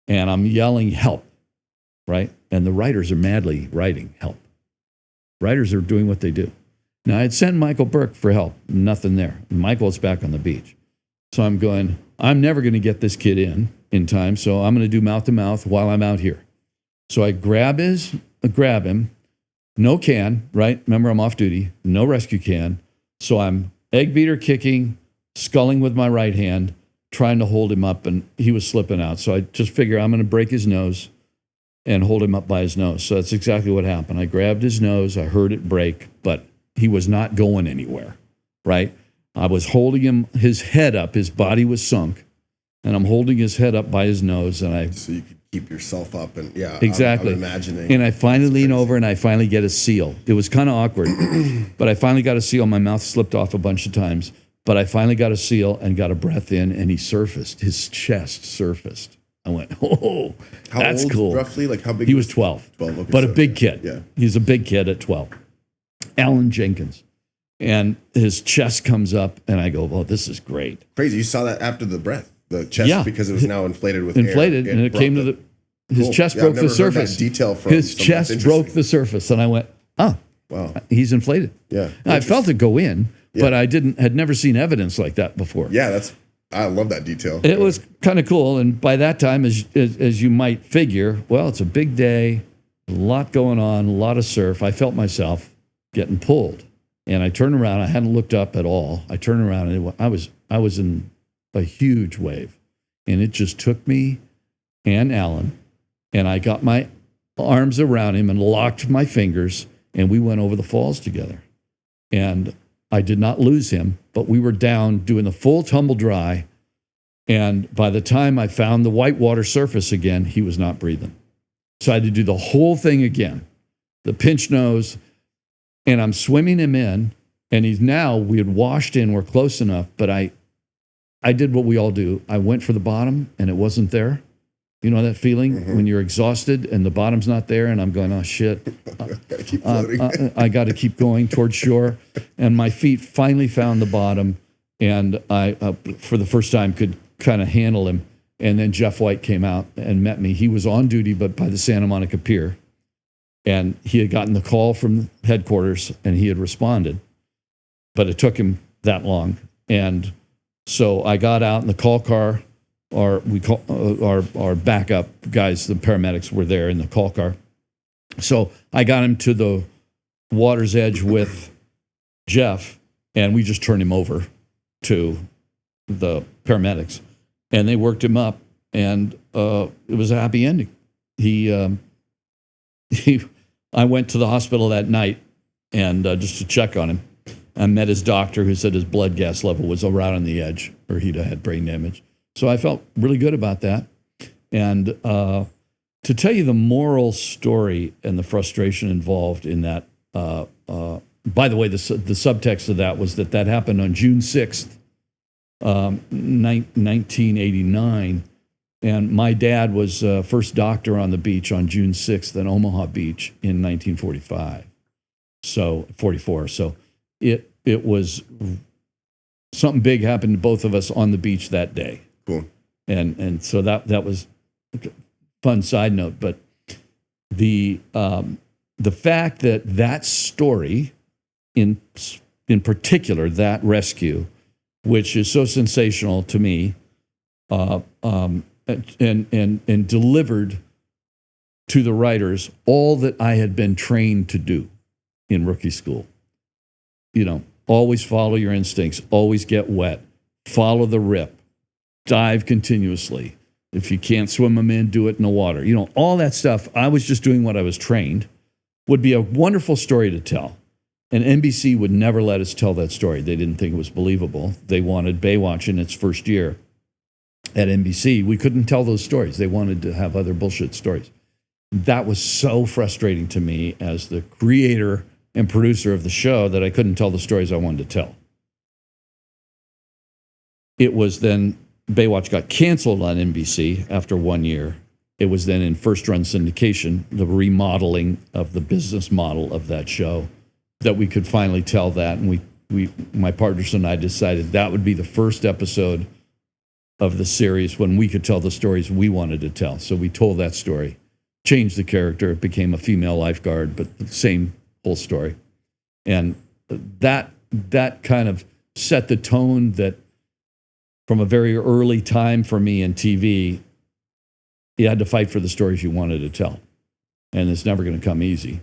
And I'm yelling, help, right? And the riders are madly writing, help. Riders are doing what they do. Now, I had sent Michael Burke for help. Nothing there. Michael's back on the beach. So I'm going, I'm never going to get this kid in time, so I'm going to do mouth-to-mouth while I'm out here. So I grab him. No can, right? Remember, I'm off duty. No rescue can. So I'm egg beater kicking, sculling with my right hand, trying to hold him up, and he was slipping out. So I just figure I'm going to break his nose and hold him up by his nose. So that's exactly what happened. I grabbed his nose. I heard it break, but he was not going anywhere, right? I was holding him, his head up. His body was sunk, and I'm holding his head up by his nose. And so you could keep yourself up, and exactly. I'm imagining. And I finally lean over, and I finally get a seal. It was kind of awkward, but I finally got a seal. My mouth slipped off a bunch of times, but I finally got a seal and got a breath in, and he surfaced. His chest surfaced. I went, oh, that's old, cool. Roughly, like how big? He was 12, okay, but a big kid. Yeah, he's a big kid at 12. Alan Jenkins. And his chest comes up, and I go, oh, this is great. Crazy. You saw that after the breath, the chest, because it was now inflated with air. And it came to his chest broke the surface. Detail from his chest broke the surface, and I went, oh, wow, he's inflated. Yeah. I felt it go in, but I had never seen evidence like that before. Yeah, I love that detail. It was kind of cool. And by that time, as you might figure, well, it's a big day, a lot going on, a lot of surf. I felt myself getting pulled. And I turned around. I hadn't looked up at all. I turned around, and I was in a huge wave. And it just took me and Alan, and I got my arms around him and locked my fingers, and we went over the falls together. And I did not lose him, but we were down doing the full tumble dry. And by the time I found the whitewater surface again, he was not breathing. So I had to do the whole thing again. The pinch nose, and I'm swimming him in, and we had washed in, we're close enough, but I did what we all do. I went for the bottom, and it wasn't there. You know that feeling when you're exhausted and the bottom's not there, and I'm going, oh, shit. Gotta keep floating. I got to keep going towards shore. And my feet finally found the bottom, and I, for the first time, could kind of handle him. And then Jeff White came out and met me. He was on duty, but by the Santa Monica Pier. And he had gotten the call from headquarters, and he had responded. But it took him that long. And so I got out in the call car, or we call our backup guys, the paramedics were there in the call car. So I got him to the water's edge with Jeff, and we just turned him over to the paramedics, and they worked him up, and it was a happy ending. I went to the hospital that night and just to check on him. I met his doctor, who said his blood gas level was around on the edge, or he'd had brain damage. So I felt really good about that. And to tell you the moral story and the frustration involved in that, by the way, the subtext of that was that happened on June 6th, 1989. And my dad was first doctor on the beach on June 6th in Omaha Beach in 1945. So 44. So it was something big happened to both of us on the beach that day. Cool. And so that was a fun side note. But the fact that story in particular, that rescue, which is so sensational to me, and delivered to the writers all that I had been trained to do in rookie school. You know, always follow your instincts, always get wet, follow the rip, dive continuously. If you can't swim them in, do it in the water. You know, all that stuff. I was just doing what I was trained. Would be a wonderful story to tell. And NBC would never let us tell that story. They didn't think it was believable. They wanted Baywatch in its first year at NBC. We couldn't tell those stories. They wanted to have other bullshit stories. That was so frustrating to me as the creator and producer of the show that I couldn't tell the stories I wanted to tell. It was then Baywatch got canceled on NBC after 1 year. It was then in first run syndication, the remodeling of the business model of that show, that we could finally tell that. And we my partners and I decided that would be the first episode of the series when we could tell the stories we wanted to tell. So we told that story, changed the character. It became a female lifeguard, but the same whole story. And that kind of set the tone that from a very early time for me in TV, you had to fight for the stories you wanted to tell. And it's never going to come easy.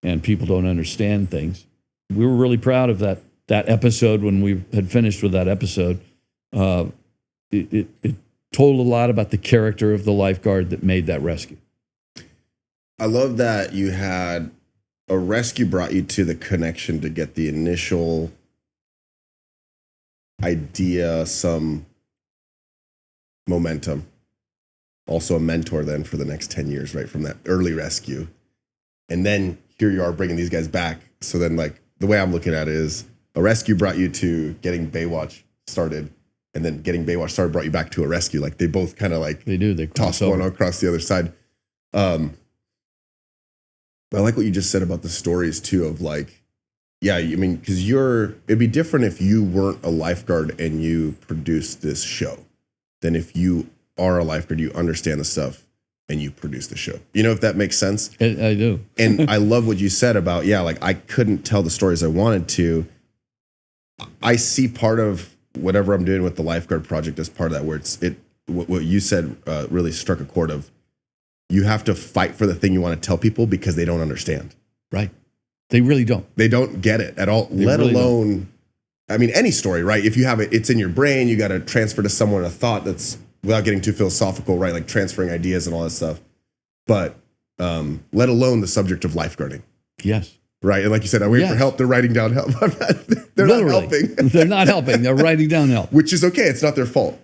And people don't understand things. We were really proud of that episode. When we had finished with that episode, it told a lot about the character of the lifeguard that made that rescue. I love that you had a rescue brought you to the connection to get the initial idea, some momentum. Also a mentor then for the next 10 years, right, from that early rescue. And then here you are bringing these guys back. So then, like, the way I'm looking at it is a rescue brought you to getting Baywatch started, and then getting Baywatch started brought you back to a rescue. Like, they both kind of like they toss one across the other side. I like what you just said about the stories too, of like, yeah, I mean, because it'd be different if you weren't a lifeguard and you produced this show than if you are a lifeguard, you understand the stuff and you produce the show. You know, if that makes sense? I do. And I love what you said about, yeah, like I couldn't tell the stories I wanted to. I see part of whatever I'm doing with the Lifeguard Project as part of that, where what you said really struck a chord of, you have to fight for the thing you want to tell people because they don't understand. Right. They really don't. They don't get it at all, let alone, I mean, any story, right? If you have it, it's in your brain, you got to transfer to someone a thought that's, without getting too philosophical, right? Like transferring ideas and all that stuff. But let alone the subject of lifeguarding. Yes. Right. And like you said, I wait for help. They're writing down help. They're Literally. not helping. They're not helping. They're writing down help. Which is okay. It's not their fault.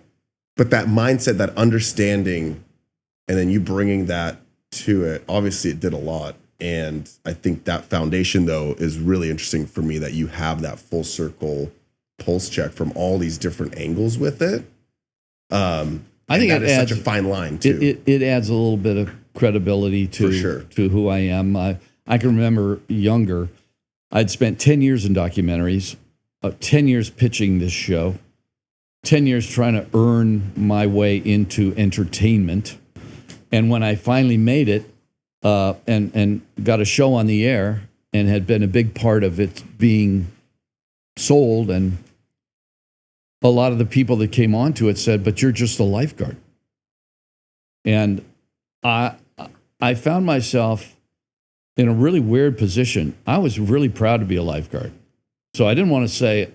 But that mindset, that understanding, and then you bringing that to it, obviously it did a lot. And I think that foundation, though, is really interesting for me, that you have that full circle pulse check from all these different angles with it. I think that is such a fine line, too. It adds a little bit of credibility to who I am. I can remember younger, I'd spent 10 years in documentaries, 10 years pitching this show, 10 years trying to earn my way into entertainment. And when I finally made it and got a show on the air and had been a big part of it being sold, and a lot of the people that came onto it said, but you're just a lifeguard. And I found myself in a really weird position. I was really proud to be a lifeguard. So I didn't want to say,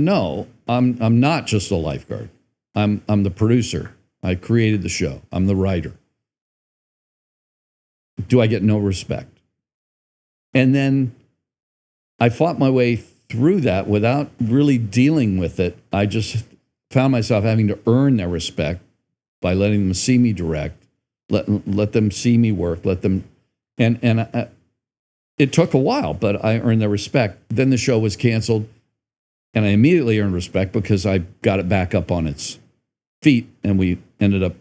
no, I'm not just a lifeguard. I'm the producer. I created the show. I'm the writer. Do I get no respect? And then I fought my way through that without really dealing with it. I just found myself having to earn their respect by letting them see me direct, let them see me work, let them, and it took a while, but I earned their respect. Then the show was canceled, and I immediately earned respect because I got it back up on its feet, and we ended up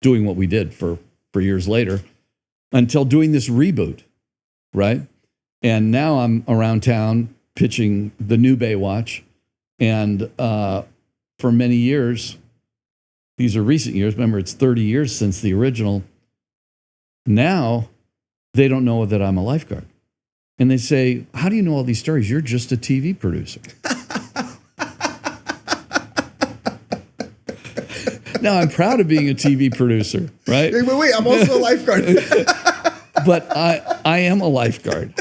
doing what we did for years later until doing this reboot, right? And now I'm around town pitching the new Baywatch, and for many years, these are recent years, remember it's 30 years since the original, now they don't know that I'm a lifeguard. And they say, how do you know all these stories? You're just a TV producer. Now, I'm proud of being a TV producer, right? Hey, wait, I'm also a lifeguard. But I am a lifeguard.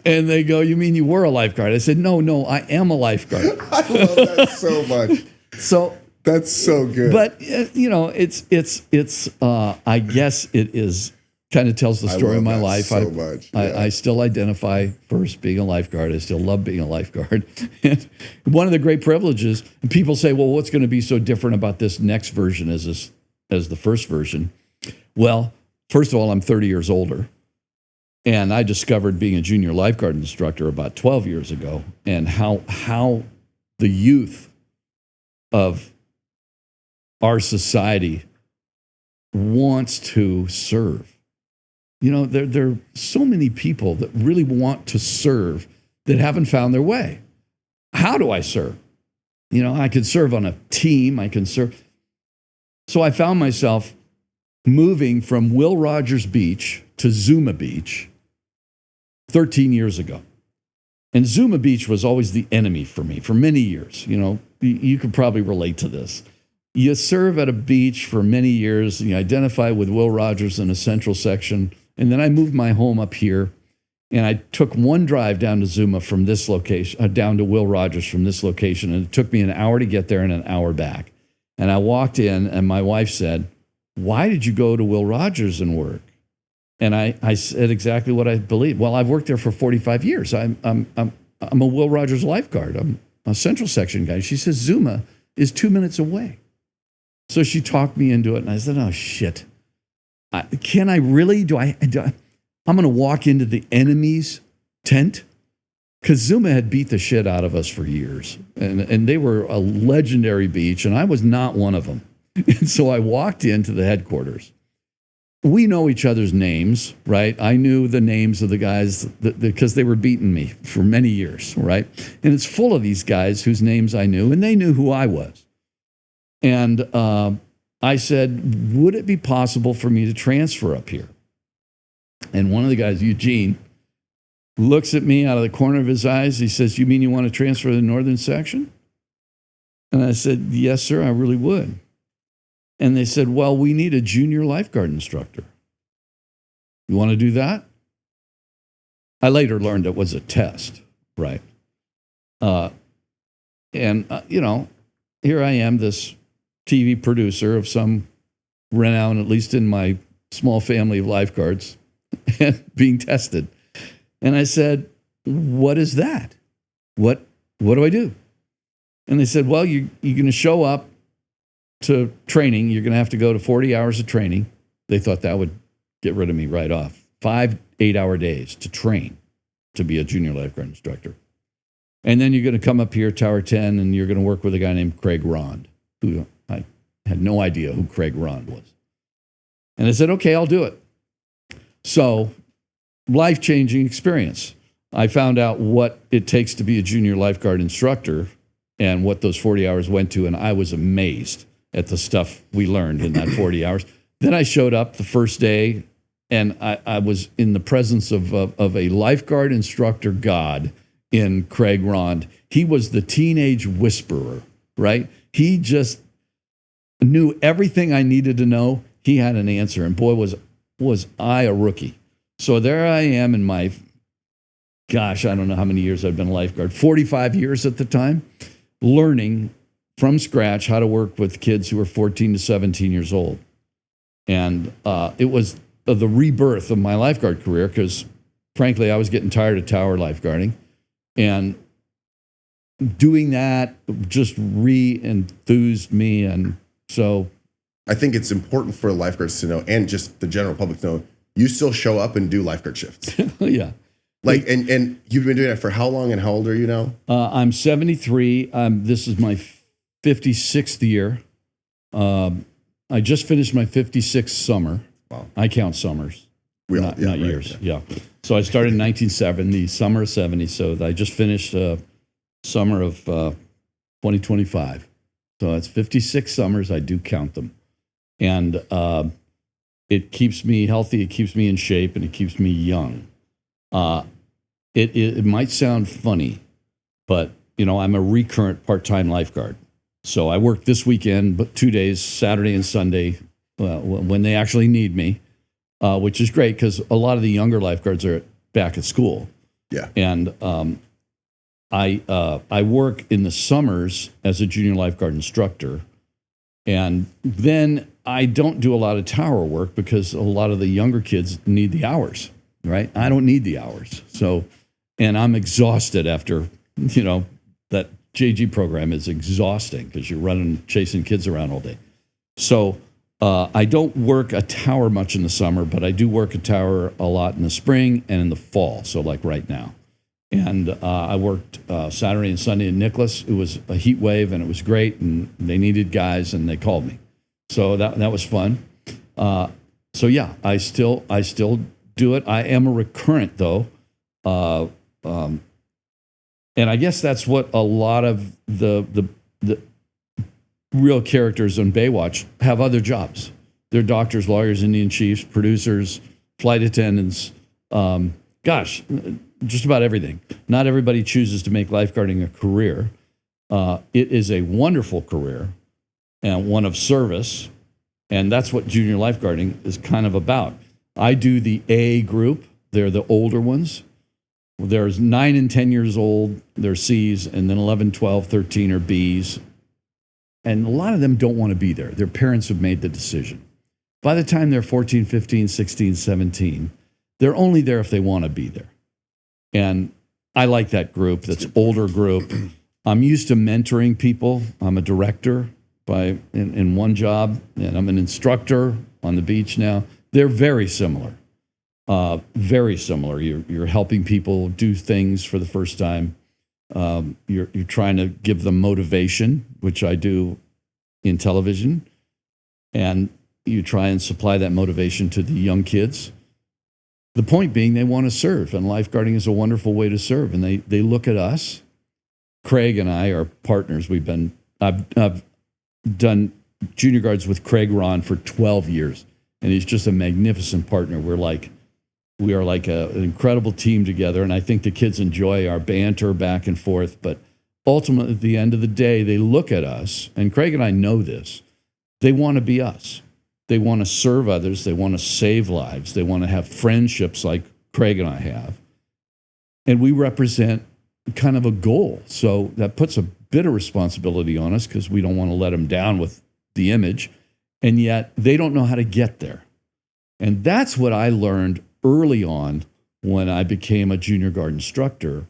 And they go, you mean you were a lifeguard? I said, no, I am a lifeguard. I love that so much. So that's so good. But, it's I guess it is, kind of tells the story of my life. So much. Yeah. I still identify first being a lifeguard. I still love being a lifeguard. And one of the great privileges, and people say, well, what's going to be so different about this next version as the first version? Well, first of all, I'm 30 years older. And I discovered being a junior lifeguard instructor about 12 years ago, and how the youth of our society wants to serve. You know, there are so many people that really want to serve that haven't found their way. How do I serve? You know, I could serve on a team. I can serve. So I found myself moving from Will Rogers Beach to Zuma Beach 13 years ago. And Zuma Beach was always the enemy for me for many years. You know, you could probably relate to this. You serve at a beach for many years, and you identify with Will Rogers in a central section. And then I moved my home up here, and I took one drive down to Zuma from this location, down to Will Rogers from this location. And it took me an hour to get there and an hour back. And I walked in, and my wife said, why did you go to Will Rogers and work? And I said exactly what I believed. Well, I've worked there for 45 years. I'm a Will Rogers lifeguard. I'm a central section guy. She says, Zuma is 2 minutes away. So she talked me into it, and I said, oh, shit. Can I really? I'm going to walk into the enemy's tent? Because Zuma had beat the shit out of us for years. And they were a legendary beach, and I was not one of them. And so I walked into the headquarters. We know each other's names, right? I knew the names of the guys because they were beating me for many years, right? And it's full of these guys whose names I knew, and they knew who I was. And I said, would it be possible for me to transfer up here? And one of the guys, Eugene, looks at me out of the corner of his eyes. He says, you mean you want to transfer to the northern section? And I said, yes, sir, I really would. And they said, well, we need a junior lifeguard instructor. You want to do that? I later learned it was a test, right? You know, here I am, this TV producer of some renown, at least in my small family of lifeguards, and being tested. And I said, what is that? What do I do? And they said, well, you're going to show up to training. You're going to have to go to 40 hours of training. They thought that would get rid of me right off. 5 8-hour days to train to be a junior lifeguard instructor. And then you're going to come up here, Tower 10, and you're going to work with a guy named Craig Rond, who I had no idea who Craig Rond was. And I said, okay, I'll do it. So, life-changing experience. I found out what it takes to be a junior lifeguard instructor and what those 40 hours went to, and I was amazed at the stuff we learned in that 40 hours. Then I showed up the first day, and I was in the presence of a lifeguard instructor god in Craig Rond. He was the teenage whisperer, right? He just knew everything I needed to know. He had an answer, and boy, was I a rookie. So there I am in my gosh, I don't know how many years I've been a lifeguard, 45 years at the time, learning from scratch how to work with kids who were 14 to 17 years old. And it was the rebirth of my lifeguard career because, frankly, I was getting tired of tower lifeguarding. And doing that just re-enthused me. And so I think it's important for lifeguards to know, and just the general public to know, you still show up and do lifeguard shifts. Yeah. Like, and you've been doing it for how long, and how old are you now? I'm 73. This is my 56th year. I just finished my 56th summer. Wow. I count summers, not right, years. Yeah. So I started in 1970, summer of 70. So I just finished summer of 2025. So it's 56 summers. I do count them. And it keeps me healthy. It keeps me in shape, and it keeps me young. It might sound funny, but I'm a recurrent part-time lifeguard. So I work this weekend, but 2 days, Saturday and Sunday, when they actually need me, which is great because a lot of the younger lifeguards are back at school. Yeah. And I work in the summers as a junior lifeguard instructor, and then I don't do a lot of tower work because a lot of the younger kids need the hours, right? I don't need the hours. So, and I'm exhausted after, that JG program is exhausting because you're chasing kids around all day. So I don't work a tower much in the summer, but I do work a tower a lot in the spring and in the fall. So like right now. And I worked Saturday and Sunday in Nicholas. It was a heat wave and it was great. And they needed guys and they called me. So that was fun. So yeah, I still do it. I am a recurrent though. And I guess that's what a lot of the real characters on Baywatch have other jobs. They're doctors, lawyers, Indian chiefs, producers, flight attendants, just about everything. Not everybody chooses to make lifeguarding a career. It is a wonderful career and one of service. And that's what junior lifeguarding is kind of about. I do the A group. They're the older ones. There's 9 and 10 years old, they're C's, and then 11, 12, 13 are B's. And a lot of them don't want to be there. Their parents have made the decision. By the time they're 14, 15, 16, 17, they're only there if they want to be there. And I like that group, that's older group. I'm used to mentoring people. I'm a director in one job, and I'm an instructor on the beach now. They're very similar. Very similar. You're helping people do things for the first time. You're trying to give them motivation, which I do in television, and you try and supply that motivation to the young kids. The point being, they want to serve, and lifeguarding is a wonderful way to serve. And they look at us. Craig and I are partners. I've done junior guards with Craig Ron for 12 years, and he's just a magnificent partner. We are like an incredible team together, and I think the kids enjoy our banter back and forth. But ultimately, at the end of the day, they look at us, and Craig and I know this. They want to be us. They want to serve others. They want to save lives. They want to have friendships like Craig and I have. And we represent kind of a goal. So that puts a bit of responsibility on us because we don't want to let them down with the image. And yet they don't know how to get there. And that's what I learned early on when I became a junior guard instructor.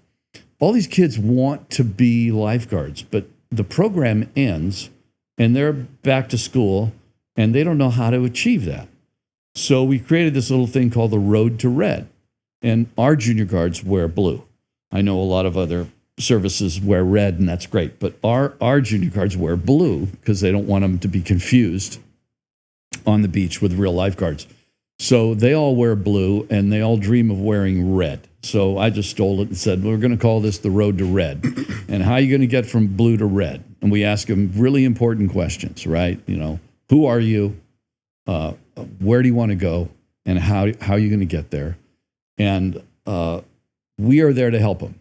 All these kids want to be lifeguards, but the program ends and they're back to school and they don't know how to achieve that. So we created this little thing called the Road to Red, and our junior guards wear blue. I know a lot of other services wear red, and that's great, but our junior guards wear blue because they don't want them to be confused on the beach with real lifeguards. So they all wear blue, and they all dream of wearing red. So I just stole it and said, we're going to call this the Road to Red. And how are you going to get from blue to red? And we ask them really important questions, right? Who are you? Where do you want to go? And how are you going to get there? And we are there to help them.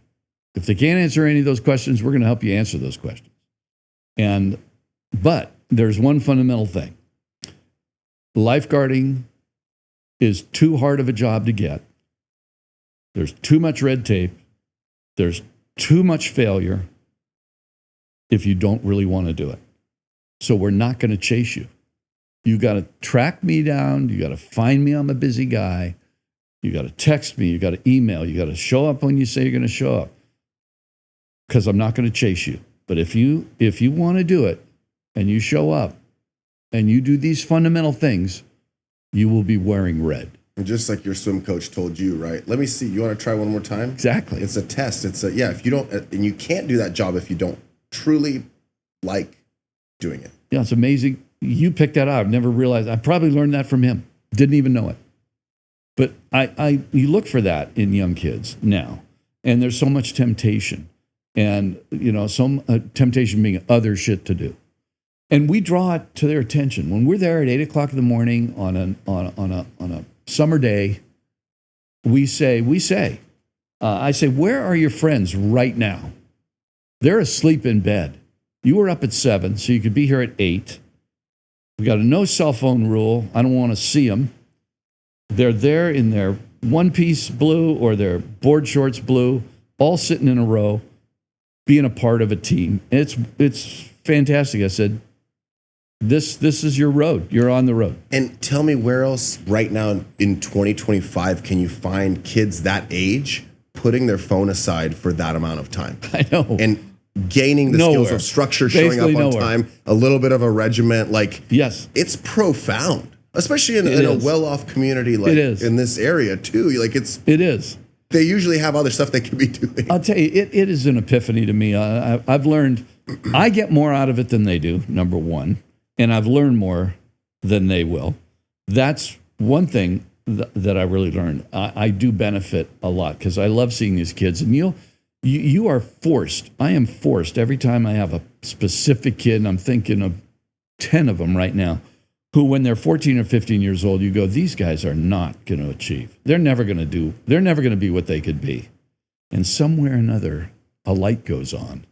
If they can't answer any of those questions, we're going to help you answer those questions. But there's one fundamental thing. Lifeguarding is too hard of a job to get. There's too much red tape, There's too much failure if you don't really want to do it. So we're not going to chase you. You got to track me down. You got to find me. I'm a busy guy. You got to text me. You got to email. You got to show up when you say you're going to show up, because I'm not going to chase you. But if you want to do it and you show up and you do these fundamental things, you will be wearing red. And just like your swim coach told you, right? Let me see. You want to try one more time? Exactly. It's a test. If you don't, and you can't do that job if you don't truly like doing it. Yeah, it's amazing. You picked that out. I've never realized. I probably learned that from him. Didn't even know it. But you look for that in young kids now. And there's so much temptation. And, some temptation being other shit to do. And we draw it to their attention. When we're there at 8 o'clock in the morning on a summer day, I say, where are your friends right now? They're asleep in bed. You were up at 7, so you could be here at 8. We got a no cell phone rule. I don't want to see them. They're there in their one-piece blue or their board shorts blue, all sitting in a row, being a part of a team. It's fantastic. I said, this is your road. You're on the road. And tell me, where else right now in 2025 can you find kids that age putting their phone aside for that amount of time? I know. And gaining the skills of structure, showing up on time, a little bit of a regiment. Yes, it's profound, especially in a well-off community like in this area too. It is. They usually have other stuff they could be doing. I'll tell you, it is an epiphany to me. I've learned I get more out of it than they do, number one, and I've learned more than they will. That's one thing that I really learned. I do benefit a lot because I love seeing these kids, and you are forced. I am forced every time I have a specific kid, and I'm thinking of 10 of them right now, who when they're 14 or 15 years old, you go, these guys are not going to achieve. They're never going to be what they could be. And somewhere or another, a light goes on.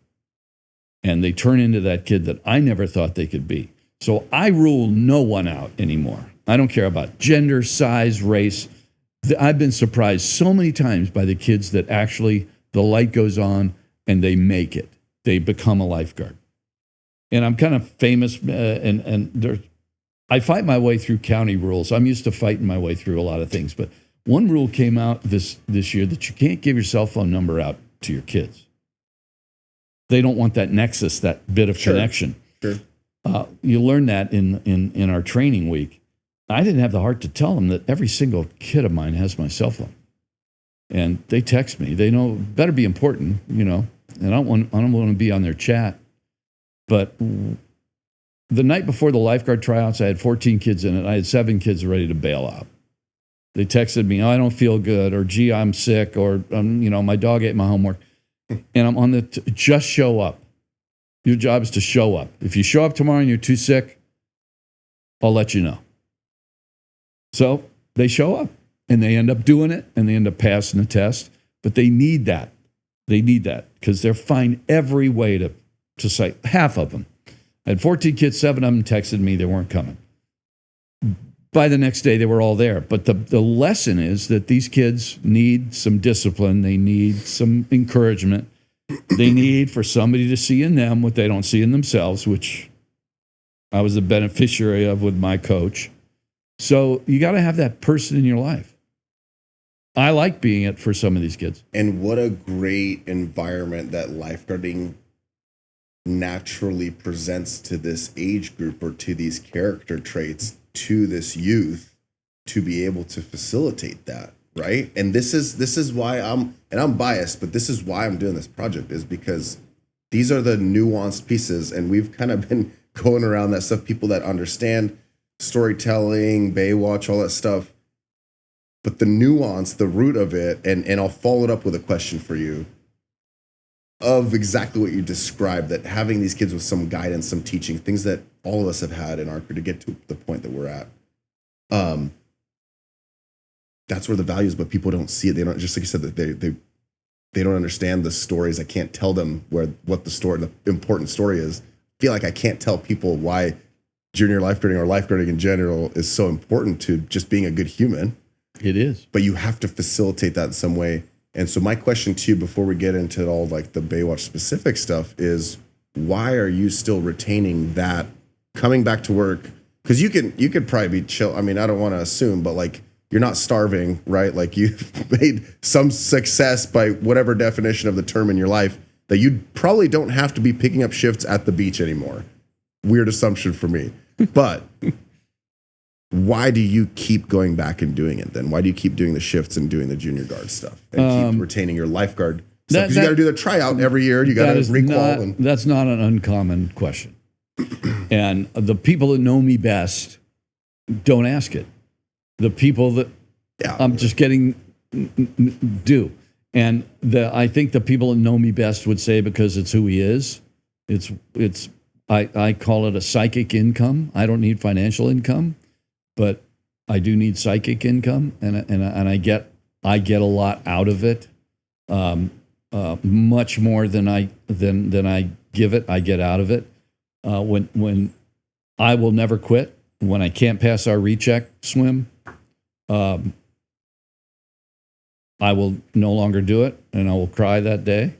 And they turn into that kid that I never thought they could be. So I rule no one out anymore. I don't care about gender, size, race. I've been surprised so many times by the kids that actually the light goes on and they make it. They become a lifeguard. And I'm kind of famous, I fight my way through county rules. I'm used to fighting my way through a lot of things. But one rule came out this year that you can't give your cell phone number out to your kids. They don't want that nexus, that bit of connection. Sure. You learn that in our training week. I didn't have the heart to tell them that every single kid of mine has my cell phone. And they text me. They know it better be important, and I don't want to be on their chat. But the night before the lifeguard tryouts, I had 14 kids in it. I had 7 kids ready to bail out. They texted me, I don't feel good, or gee, I'm sick, or my dog ate my homework. And I'm on just show up. Your job is to show up. If you show up tomorrow and you're too sick, I'll let you know. So they show up and they end up doing it and they end up passing the test. But they need that. They need that because they'll find every way to say, half of them. I had 14 kids, 7 of them texted me they weren't coming. By the next day, they were all there. But the lesson is that these kids need some discipline. They need some encouragement. They need for somebody to see in them what they don't see in themselves, which I was the beneficiary of with my coach. So you got to have that person in your life. I like being it for some of these kids. And what a great environment that lifeguarding naturally presents to this age group or to these character traits to this youth to be able to facilitate that, right? And this is why I'm biased, but this is why I'm doing this project, is because these are the nuanced pieces, and we've kind of been going around that stuff, people that understand storytelling, Baywatch, all that stuff. But the nuance, the root of it, and I'll follow it up with a question for you of exactly what you described, that having these kids with some guidance, some teaching, things that all of us have had in our career to get to the point that we're at. That's where the value is, but people don't see it. They don't, just like you said, that they don't understand the stories. I can't tell them what the important story is. I feel like I can't tell people why junior lifeguarding or lifeguarding in general is so important to just being a good human. It is. But you have to facilitate that in some way. And so my question to you before we get into all like the Baywatch specific stuff is, why are you still retaining that coming back to work? Because you could probably be chill. I mean, I don't want to assume, but like you're not starving, right? Like you've made some success by whatever definition of the term in your life that you probably don't have to be picking up shifts at the beach anymore. Weird assumption for me. But why do you keep going back and doing it then? Why do you keep doing the shifts and doing the junior guard stuff and keep retaining your lifeguard stuff? Because you got to do the tryout every year. You got to requal. That's not an uncommon question. And the people that know me best don't ask it. The people that I'm just getting do. And I think the people that know me best would say, because it's who he is, I call it a psychic income. I don't need financial income, but I do need psychic income, and I get a lot out of it, much more than I give it. I get out of it. When I will never quit. When I can't pass our recheck swim, I will no longer do it, and I will cry that day.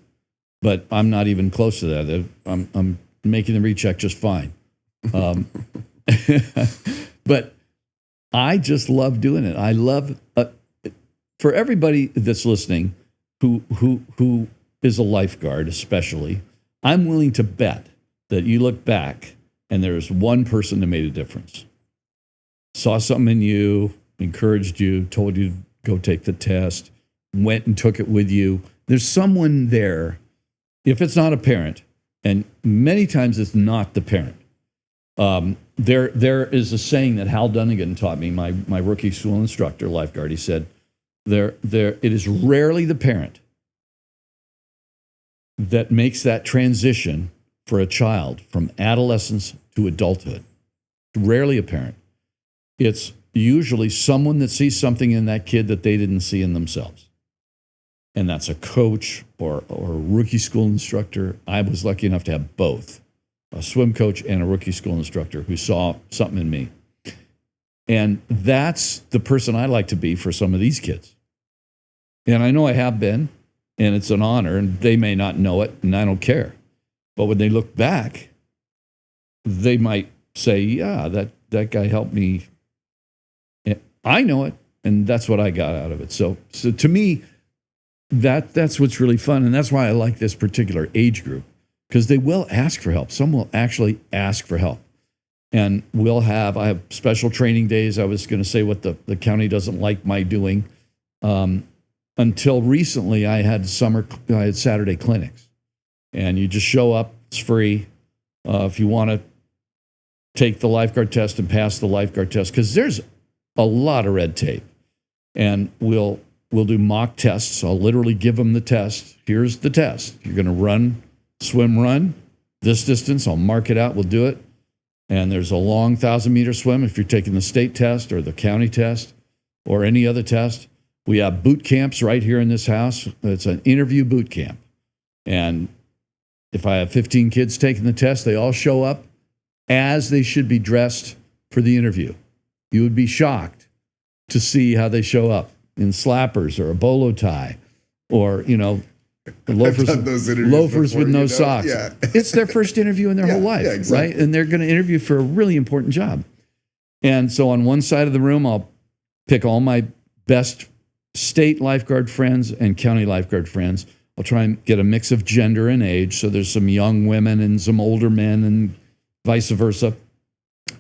But I'm not even close to that. I'm making the recheck just fine. But I just love doing it. I love for everybody that's listening who is a lifeguard, especially. I'm willing to bet that you look back and there's one person that made a difference. Saw something in you, encouraged you, told you to go take the test, went and took it with you. There's someone there, if it's not a parent, and many times it's not the parent. There is a saying that Hal Dunnigan taught me, my rookie school instructor, lifeguard. He said, it is rarely the parent that makes that transition for a child from adolescence to adulthood. Rarely a parent. It's usually someone that sees something in that kid that they didn't see in themselves. And that's a coach or a rookie school instructor. I was lucky enough to have both, a swim coach and a rookie school instructor who saw something in me. And that's the person I like to be for some of these kids. And I know I have been, and it's an honor, and they may not know it, and I don't care. But when they look back, they might say, yeah, that guy helped me. And I know it, and that's what I got out of it. So to me, that's what's really fun, and that's why I like this particular age group, because they will ask for help. Some will actually ask for help. And I have special training days. I was going to say what the county doesn't like my doing. Until recently, I had Saturday clinics. And you just show up, it's free. If you want to take the lifeguard test and pass the lifeguard test, because there's a lot of red tape. And we'll do mock tests. I'll literally give them the test. Here's the test. You're going to swim run, this distance. I'll mark it out. We'll do it. And there's a long 1,000-meter swim if you're taking the state test or the county test or any other test. We have boot camps right here in this house. It's an interview boot camp. And if I have 15 kids taking the test, they all show up as they should be dressed for the interview. You would be shocked to see how they show up in slappers or a bolo tie or, loafers with no socks. Yeah. It's their first interview in their whole life, exactly. Right? And they're going to interview for a really important job. And so on one side of the room, I'll pick all my best state lifeguard friends and county lifeguard friends. I'll try and get a mix of gender and age. So there's some young women and some older men and vice versa.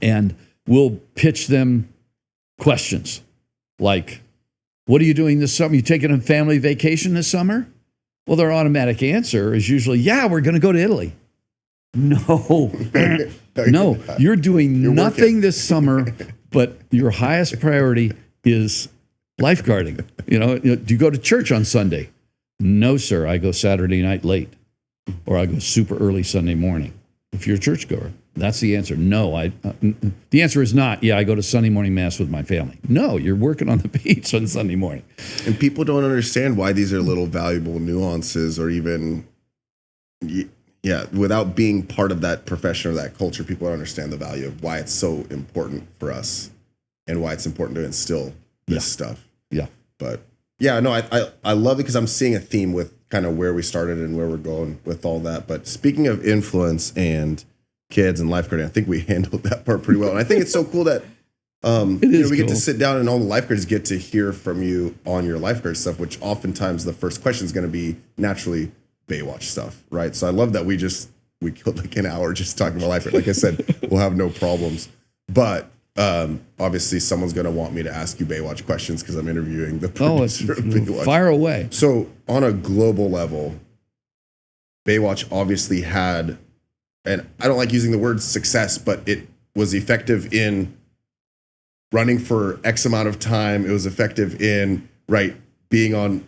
And we'll pitch them questions like, what are you doing this summer? You taking a family vacation this summer? Well, their automatic answer is usually, yeah, we're going to go to Italy. No, no, you're doing nothing this summer, but your highest priority is lifeguarding. Do you go to church on Sunday? No, sir. I go Saturday night late, or I go super early Sunday morning. If you're a churchgoer, that's the answer. No, the answer is not, yeah, I go to Sunday morning mass with my family. No, you're working on the beach on Sunday morning. And people don't understand why these are little valuable nuances, or even, without being part of that profession or that culture, people don't understand the value of why it's so important for us and why it's important to instill this stuff. Yeah. But Yeah, no, I love it because I'm seeing a theme with kind of where we started and where we're going with all that. But speaking of influence and kids and lifeguarding, I think we handled that part pretty well. And I think it's so cool that we get to sit down and all the lifeguards get to hear from you on your lifeguard stuff, which oftentimes the first question is going to be naturally Baywatch stuff, right? So I love that we killed like an hour just talking about lifeguard. Like I said, we'll have no problems. But obviously someone's going to want me to ask you Baywatch questions because I'm interviewing the producer of Baywatch. Fire away. So on a global level, Baywatch obviously had, and I don't like using the word success, but it was effective in running for X amount of time. It was effective in, right, being on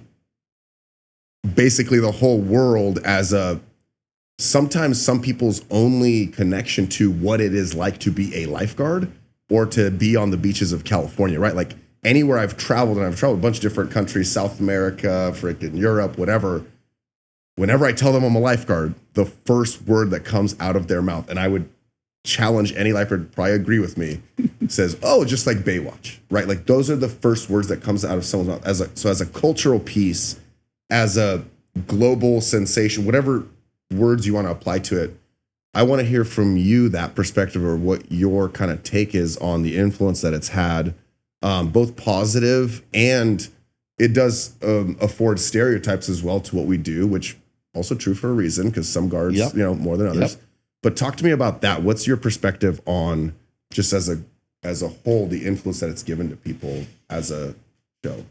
basically the whole world as sometimes some people's only connection to what it is like to be a lifeguard or to be on the beaches of California, right? Like anywhere I've traveled, and I've traveled a bunch of different countries, South America, freaking Europe, whatever. Whenever I tell them I'm a lifeguard, the first word that comes out of their mouth, and I would challenge any lifeguard, probably agree with me, says, oh, just like Baywatch, right? Like those are the first words that comes out of someone's mouth. So as a cultural piece, as a global sensation, whatever words you want to apply to it, I want to hear from you that perspective or what your kind of take is on the influence that it's had, both positive and it does afford stereotypes as well to what we do, which also true for a reason because some guards, more than others. Yep. But talk to me about that. What's your perspective on just as a whole, the influence that it's given to people as a show?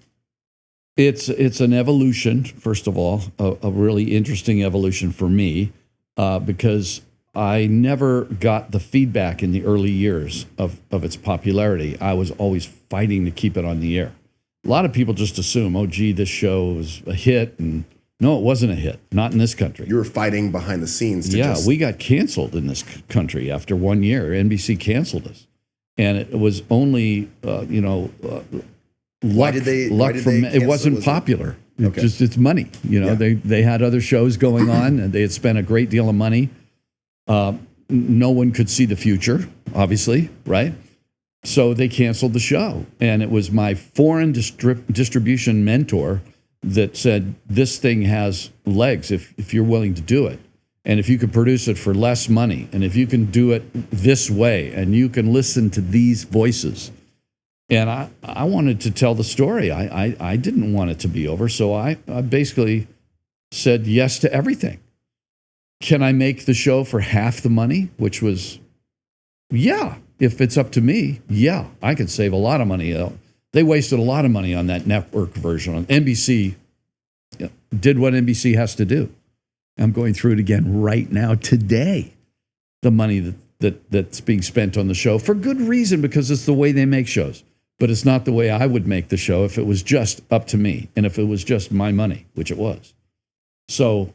It's an evolution, first of all, a really interesting evolution for me, because I never got the feedback in the early years of its popularity. I was always fighting to keep it on the air. A lot of people just assume, oh, gee, this show was a hit. And no, it wasn't a hit. Not in this country. You were fighting behind the scenes. We got canceled in this country after 1 year. NBC canceled us. And it was only, luck from it wasn't popular. Okay. It's money. They had other shows going on and they had spent a great deal of money. No one could see the future, obviously, right? So they canceled the show. And it was my foreign distribution mentor that said, this thing has legs if you're willing to do it. And if you could produce it for less money, and if you can do it this way, and you can listen to these voices. And I wanted to tell the story. I didn't want it to be over. So I basically said yes to everything. Can I make the show for half the money? Which was, yeah, if it's up to me, yeah, I could save a lot of money. They wasted a lot of money on that network version. On NBC did what NBC has to do. I'm going through it again right now today. The money that's being spent on the show for good reason, because it's the way they make shows. But it's not the way I would make the show if it was just up to me and if it was just my money, which it was. So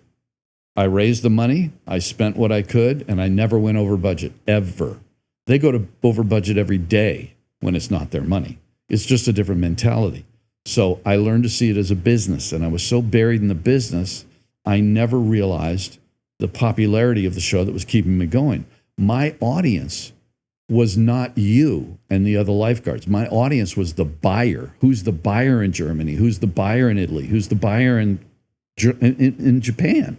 I raised the money, I spent what I could, and I never went over budget, ever. They go to over budget every day when it's not their money. It's just a different mentality. So I learned to see it as a business, and I was so buried in the business, I never realized the popularity of the show that was keeping me going. My audience was not you and the other lifeguards. My audience was the buyer. Who's the buyer in Germany? Who's the buyer in Italy? Who's the buyer in Japan?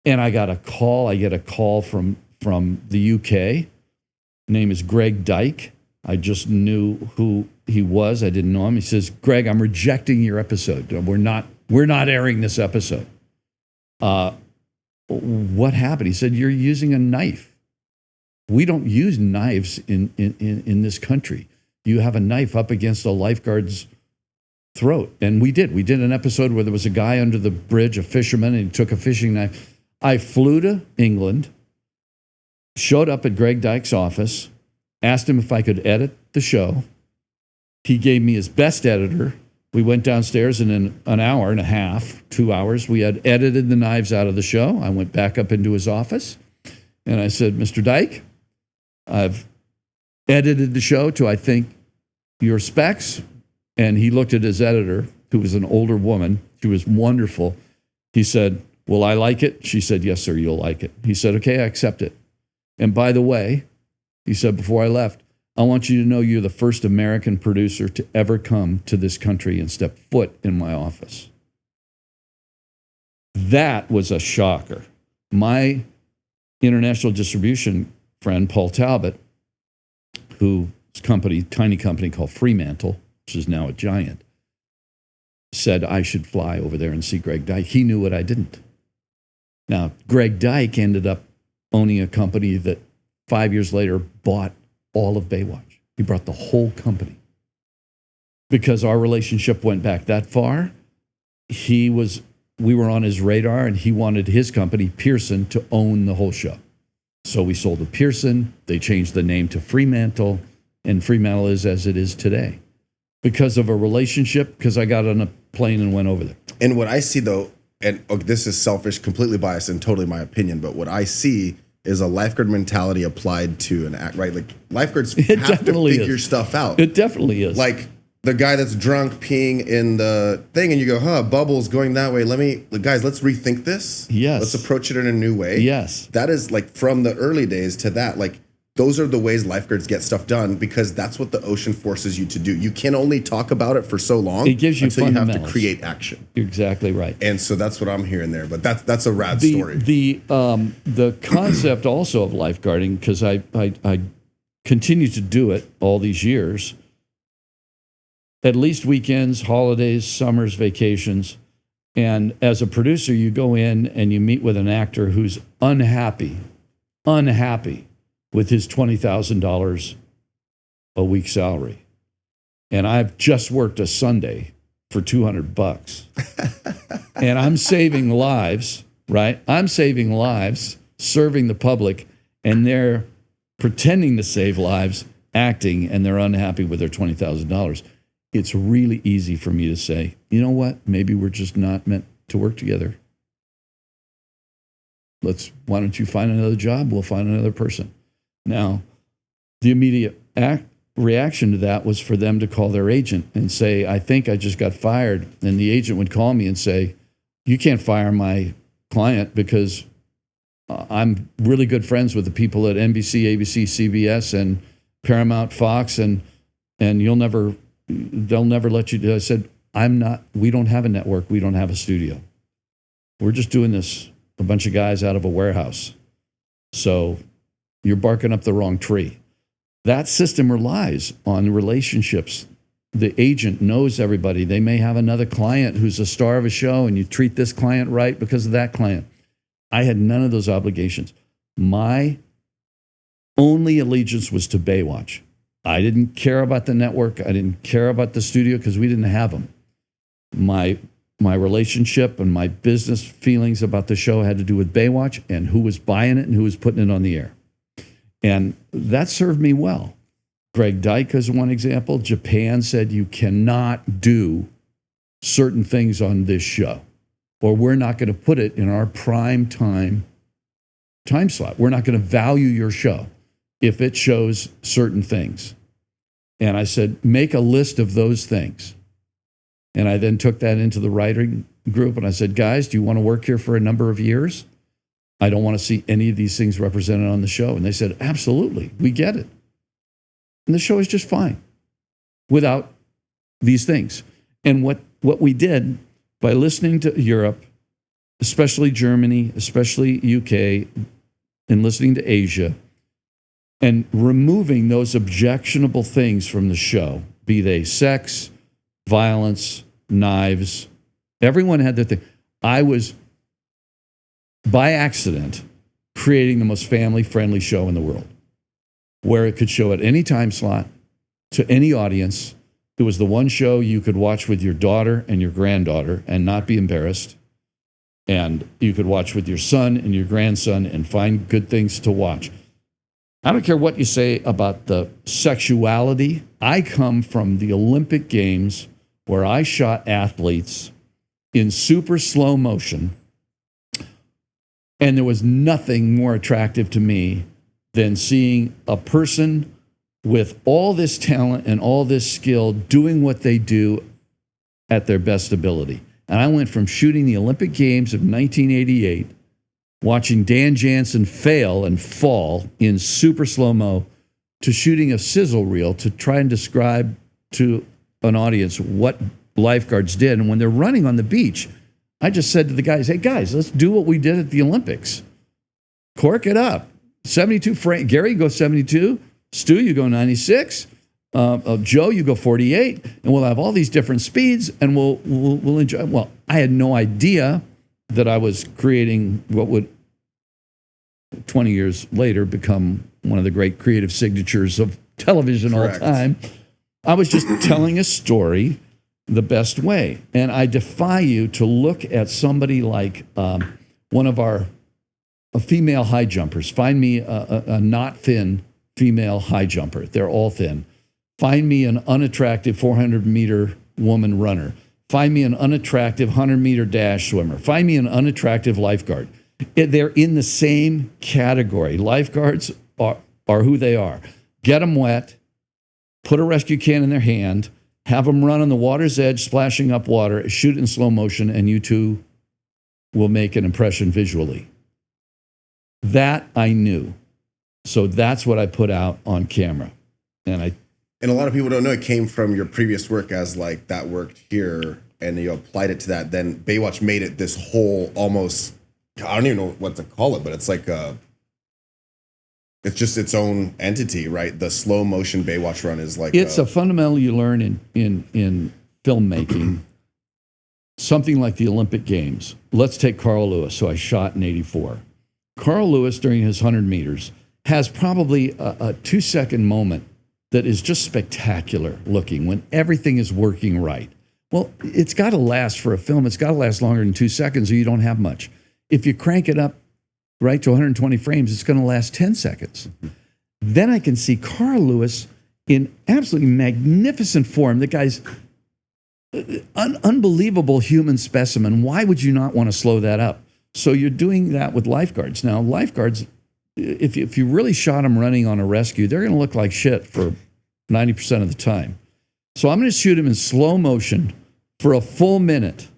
And I get a call from the UK. Name is Greg Dyke. I just knew who he was. I didn't know him. He says, Greg, I'm rejecting your episode. We're not airing this episode. What happened? He said, you're using a knife. We don't use knives in this country. You have a knife up against a lifeguard's throat. And we did. We did an episode where there was a guy under the bridge, a fisherman, and he took a fishing knife. I flew to England, showed up at Greg Dyke's office, asked him if I could edit the show. He gave me his best editor. We went downstairs, and in an hour and a half, 2 hours, we had edited the knives out of the show. I went back up into his office, and I said, Mr. Dyke, I've edited the show to, I think, your specs. And he looked at his editor, who was an older woman. She was wonderful. He said, will I like it? She said, yes, sir, you'll like it. He said, okay, I accept it. And by the way, he said before I left, I want you to know you're the first American producer to ever come to this country and step foot in my office. That was a shocker. My international distribution friend, Paul Talbot, whose tiny company called Fremantle, which is now a giant, said I should fly over there and see Greg Dyke. He knew what I didn't. Now, Greg Dyke ended up owning a company that 5 years later bought all of Baywatch. He brought the whole company. Because our relationship went back that far, we were on his radar, and he wanted his company, Pearson, to own the whole show. So we sold to Pearson. They changed the name to Fremantle, and Fremantle is as it is today. Because of a relationship, because I got on a plane and went over there. And what I see, though, and this is selfish, completely biased, and totally my opinion, but what I see is a lifeguard mentality applied to an act, right? Like, lifeguards have to figure stuff out. It definitely is. Like, the guy that's drunk peeing in the thing, and you go, bubbles going that way. Guys, let's rethink this. Yes. Let's approach it in a new way. Yes. That is, like, from the early days to that, like, those are the ways lifeguards get stuff done, because that's what the ocean forces you to do. You can only talk about it for so long. It gives you until you have to fundamentals. create action. You're exactly right. And so that's what I'm hearing there. But that's a rad story. The concept also of lifeguarding, because I continue to do it all these years, at least weekends, holidays, summers, vacations. And as a producer, you go in and you meet with an actor who's unhappy with his $20,000 a week salary. And I've just worked a Sunday for $200. And I'm saving lives, right? I'm saving lives, serving the public, and they're pretending to save lives, acting, and they're unhappy with their $20,000. It's really easy for me to say, you know what? Maybe we're just not meant to work together. Why don't you find another job? We'll find another person. Now, the immediate reaction to that was for them to call their agent and say, I think I just got fired. And the agent would call me and say, you can't fire my client because I'm really good friends with the people at NBC, ABC, CBS, and Paramount, Fox, and they'll never let you do it. I said, we don't have a network. We don't have a studio. We're just doing this, a bunch of guys out of a warehouse. So you're barking up the wrong tree. That system relies on relationships. The agent knows everybody. They may have another client who's a star of a show, and you treat this client right because of that client. I had none of those obligations. My only allegiance was to Baywatch. I didn't care about the network. I didn't care about the studio because we didn't have them. My relationship and my business feelings about the show had to do with Baywatch and who was buying it and who was putting it on the air. And that served me well. Greg Dyke is one example. Japan said you cannot do certain things on this show, or we're not going to put it in our prime time slot. We're not going to value your show if it shows certain things. And I said, make a list of those things. And I then took that into the writing group and I said, guys, do you want to work here for a number of years? I don't want to see any of these things represented on the show. And they said, absolutely, we get it. And the show is just fine without these things. And what we did by listening to Europe, especially Germany, especially UK, and listening to Asia, and removing those objectionable things from the show, be they sex, violence, knives, everyone had their thing. I was, by accident, creating the most family-friendly show in the world, where it could show at any time slot, to any audience. It was the one show you could watch with your daughter and your granddaughter and not be embarrassed. And you could watch with your son and your grandson and find good things to watch. I don't care what you say about the sexuality. I come from the Olympic Games where I shot athletes in super slow motion. And there was nothing more attractive to me than seeing a person with all this talent and all this skill doing what they do at their best ability. And I went from shooting the Olympic Games of 1988, watching Dan Jansen fail and fall in super slow-mo, to shooting a sizzle reel to try and describe to an audience what lifeguards did. And when they're running on the beach, I just said to the guys, hey guys, let's do what we did at the Olympics. Cork it up. 72 frame. Gary, you go 72. Stu, you go 96. Joe, you go 48. And we'll have all these different speeds and we'll enjoy. Well, I had no idea that I was creating what would 20 years later become one of the great creative signatures of television all time. I was just telling a story the best way. And I defy you to look at somebody like one of our female high jumpers. Find me a not thin female high jumper. They're all thin. Find me an unattractive 400-meter woman runner. Find me an unattractive 100-meter dash swimmer. Find me an unattractive lifeguard. They're in the same category. Lifeguards are who they are. Get them wet, put a rescue can in their hand, have them run on the water's edge, splashing up water, shoot in slow motion, and you two will make an impression visually. That I knew. So that's what I put out on camera. And a lot of people don't know it came from your previous work as like that worked here and you applied it to that. Then Baywatch made it this whole almost, I don't even know what to call it, but it's like it's just its own entity, right? The slow motion Baywatch run is like it's a fundamental you learn in filmmaking. Something like the Olympic Games. Let's take Carl Lewis, who I shot in '84. Carl Lewis, during his 100 meters, has probably a 2-second moment that is just spectacular looking when everything is working right. Well, it's got to last for a film. It's got to last longer than 2 seconds or you don't have much. If you crank it up right to 120 frames, it's going to last 10 seconds. Then I can see Carl Lewis in absolutely magnificent form. The guy's unbelievable human specimen. Why would you not want to slow that up? So you're doing that with lifeguards. Now, lifeguards, if you really shot them running on a rescue, they're going to look like shit for 90% of the time. So I'm going to shoot them in slow motion for a full minute.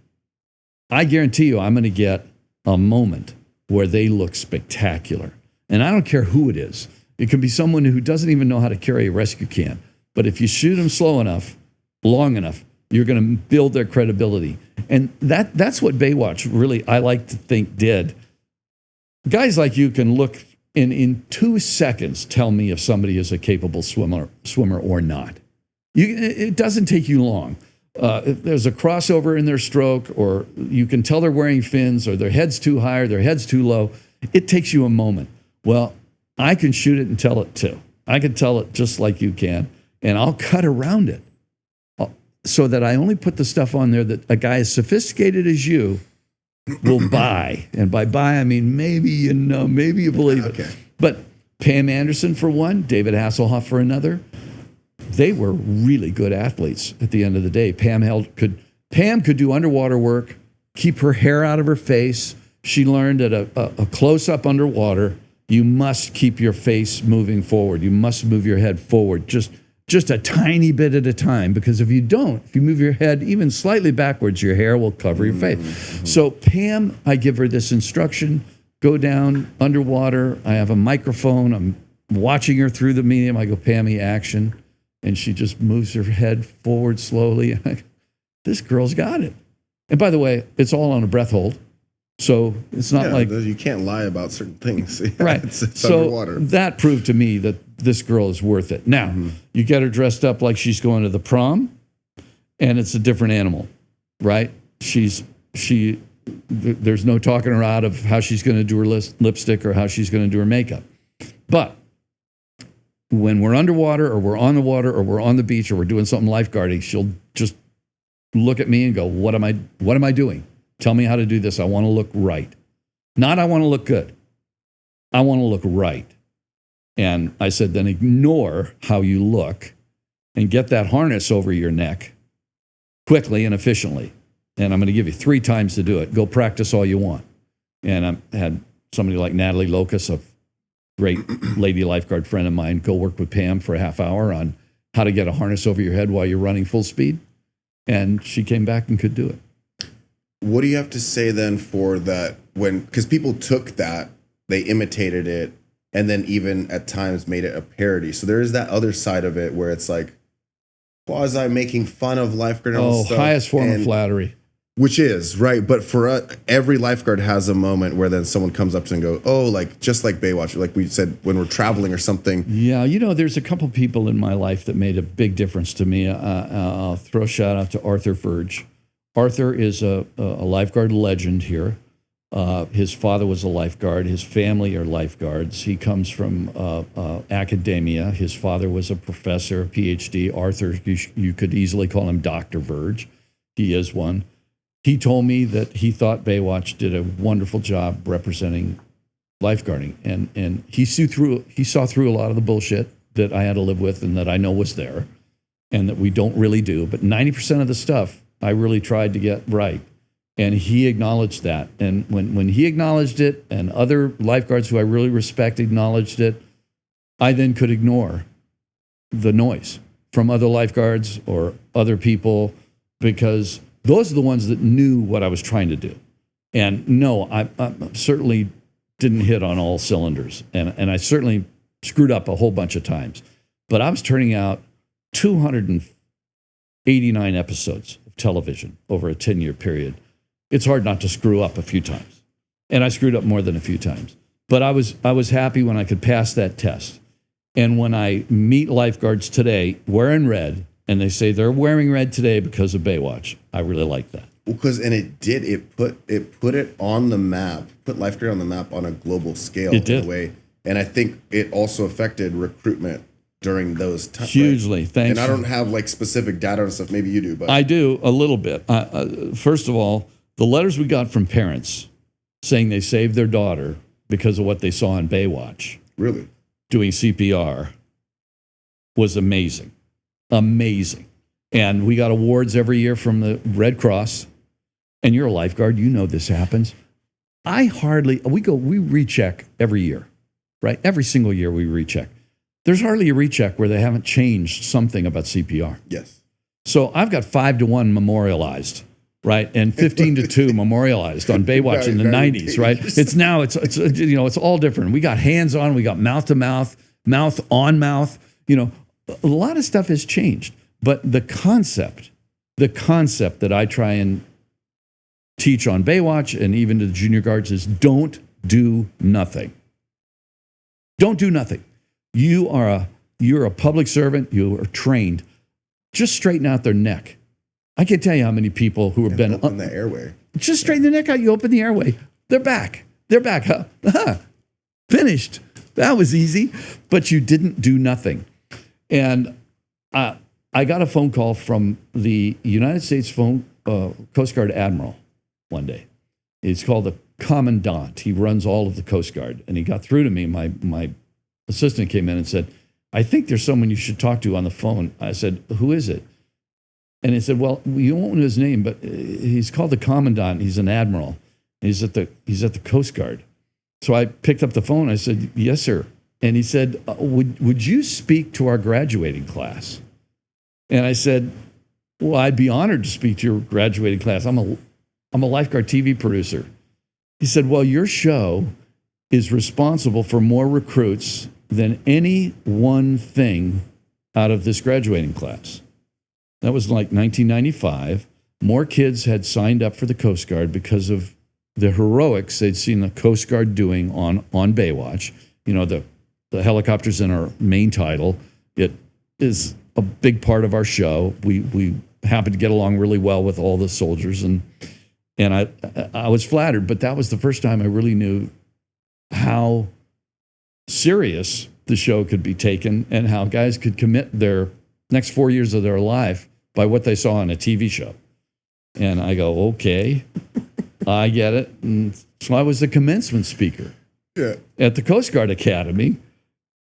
I guarantee you I'm going to get a moment where they look spectacular. And I don't care who it is. It could be someone who doesn't even know how to carry a rescue can. But if you shoot them slow enough, long enough, you're going to build their credibility. And that's what Baywatch really, I like to think, did. Guys like you can look in 2 seconds tell me if somebody is a capable swimmer or not. It doesn't take you long. If there's a crossover in their stroke, or you can tell they're wearing fins, or their head's too high or their head's too low, it takes you a moment. Well, I can shoot it and tell it too. I can tell it just like you can, and I'll cut around it so that I only put the stuff on there that a guy as sophisticated as you will buy. And by buy, I mean maybe you know, maybe you believe it. Okay. But Pam Anderson for one, David Hasselhoff for another, they were really good athletes at the end of the day. Pam could do underwater work, keep her hair out of her face. She learned at a close-up underwater, you must keep your face moving forward. You must move your head forward just a tiny bit at a time, because if you don't, if you move your head even slightly backwards, your hair will cover your face. Mm-hmm. So Pam, I give her this instruction, go down underwater. I have a microphone. I'm watching her through the medium. I go, Pammy, action. And she just moves her head forward slowly. This girl's got it. And by the way, it's all on a breath hold. So it's not like... You can't lie about certain things. Yeah, right. It's so underwater. That proved to me that this girl is worth it. Now, you get her dressed up like she's going to the prom, and it's a different animal, right? There's no talking her out of how she's going to do her lipstick or how she's going to do her makeup. But when we're underwater or we're on the water or we're on the beach or we're doing something lifeguarding, she'll just look at me and go, what am I doing? Tell me how to do this. I want to look right. Not I want to look good. I want to look right. And I said, then ignore how you look and get that harness over your neck quickly and efficiently. And I'm going to give you 3 times to do it. Go practice all you want. And I had somebody like Natalie Locus, a great lady lifeguard friend of mine, go work with Pam for a half hour on how to get a harness over your head while you're running full speed. And she came back and could do it. What do you have to say then for that, because people took that, they imitated it, and then even at times made it a parody. So there is that other side of it where it's like quasi making fun of lifeguard and all stuff, highest form of flattery. Which is, right. But for every lifeguard has a moment where then someone comes up to and go, oh, like, just like Baywatch, like we said, when we're traveling or something. Yeah, there's a couple people in my life that made a big difference to me. I'll throw a shout out to Arthur Verge. Arthur is a lifeguard legend here. His father was a lifeguard. His family are lifeguards. He comes from academia. His father was a professor, a PhD. Arthur, you could easily call him Dr. Verge. He is one. He told me that he thought Baywatch did a wonderful job representing lifeguarding, and he saw through a lot of the bullshit that I had to live with and that I know was there, and that we don't really do. But 90% of the stuff I really tried to get right, and he acknowledged that. And when he acknowledged it, and other lifeguards who I really respect acknowledged it, I then could ignore the noise from other lifeguards or other people, because those are the ones that knew what I was trying to do. And no, I certainly didn't hit on all cylinders. And I certainly screwed up a whole bunch of times. But I was turning out 289 episodes of television over a 10-year period. It's hard not to screw up a few times. And I screwed up more than a few times. But I was happy when I could pass that test. And when I meet lifeguards today wearing red, and they say they're wearing red today because of Baywatch, I really like that. Well, it put it on the map, put lifeguard on the map on a global scale. It did. In a way. And I think it also affected recruitment during those times. Hugely, right? Thanks. And I don't have like specific data and stuff. Maybe you do, but I do a little bit. First of all, the letters we got from parents saying they saved their daughter because of what they saw on Baywatch. Really? Doing CPR was amazing. Amazing. And we got awards every year from the Red Cross. And you're a lifeguard, you know this happens. We recheck every year, right? Every single year we recheck. There's hardly a recheck where they haven't changed something about CPR. Yes. So I've got 5-1 memorialized, right? And 15-2 memorialized on Baywatch in the 90s, right? It's all different. We got hands on, we got mouth to mouth, mouth on mouth, a lot of stuff has changed, but the concept that I try and teach on Baywatch and even to the junior guards is don't do nothing. Don't do nothing. You're a public servant. You are trained. Just straighten out their neck. I can't tell you how many people who have been open the airway. Just straighten the neck out. You open the airway. They're back. Huh? Finished. That was easy, but you didn't do nothing. And I got a phone call from the United States Coast Guard Admiral one day. He's called the Commandant. He runs all of the Coast Guard. And he got through to me. My assistant came in and said, I think there's someone you should talk to on the phone. I said, who is it? And he said, well, you won't know his name, but he's called the Commandant. He's an admiral. He's at the Coast Guard. So I picked up the phone. I said, yes, sir. And he said, would you speak to our graduating class? And I said, well, I'd be honored to speak to your graduating class. I'm a lifeguard TV producer. He said, well, your show is responsible for more recruits than any one thing out of this graduating class. That was like 1995. More kids had signed up for the Coast Guard because of the heroics they'd seen the Coast Guard doing on Baywatch. The helicopters in our main title. It is a big part of our show. We happen to get along really well with all the soldiers, and I was flattered. But that was the first time I really knew how serious the show could be taken and how guys could commit their next 4 years of their life by what they saw on a TV show. And I go, okay, I get it. And so I was the commencement speaker at the Coast Guard Academy.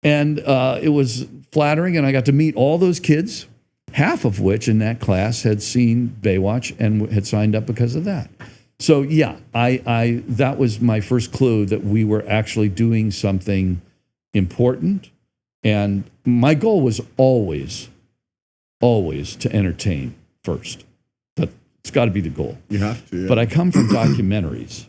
And it was flattering, and I got to meet all those kids, half of which in that class had seen Baywatch and had signed up because of that. So yeah, I that was my first clue that we were actually doing something important. And my goal was always to entertain first. It's got to be the goal. You have to. Yeah. But I come from documentaries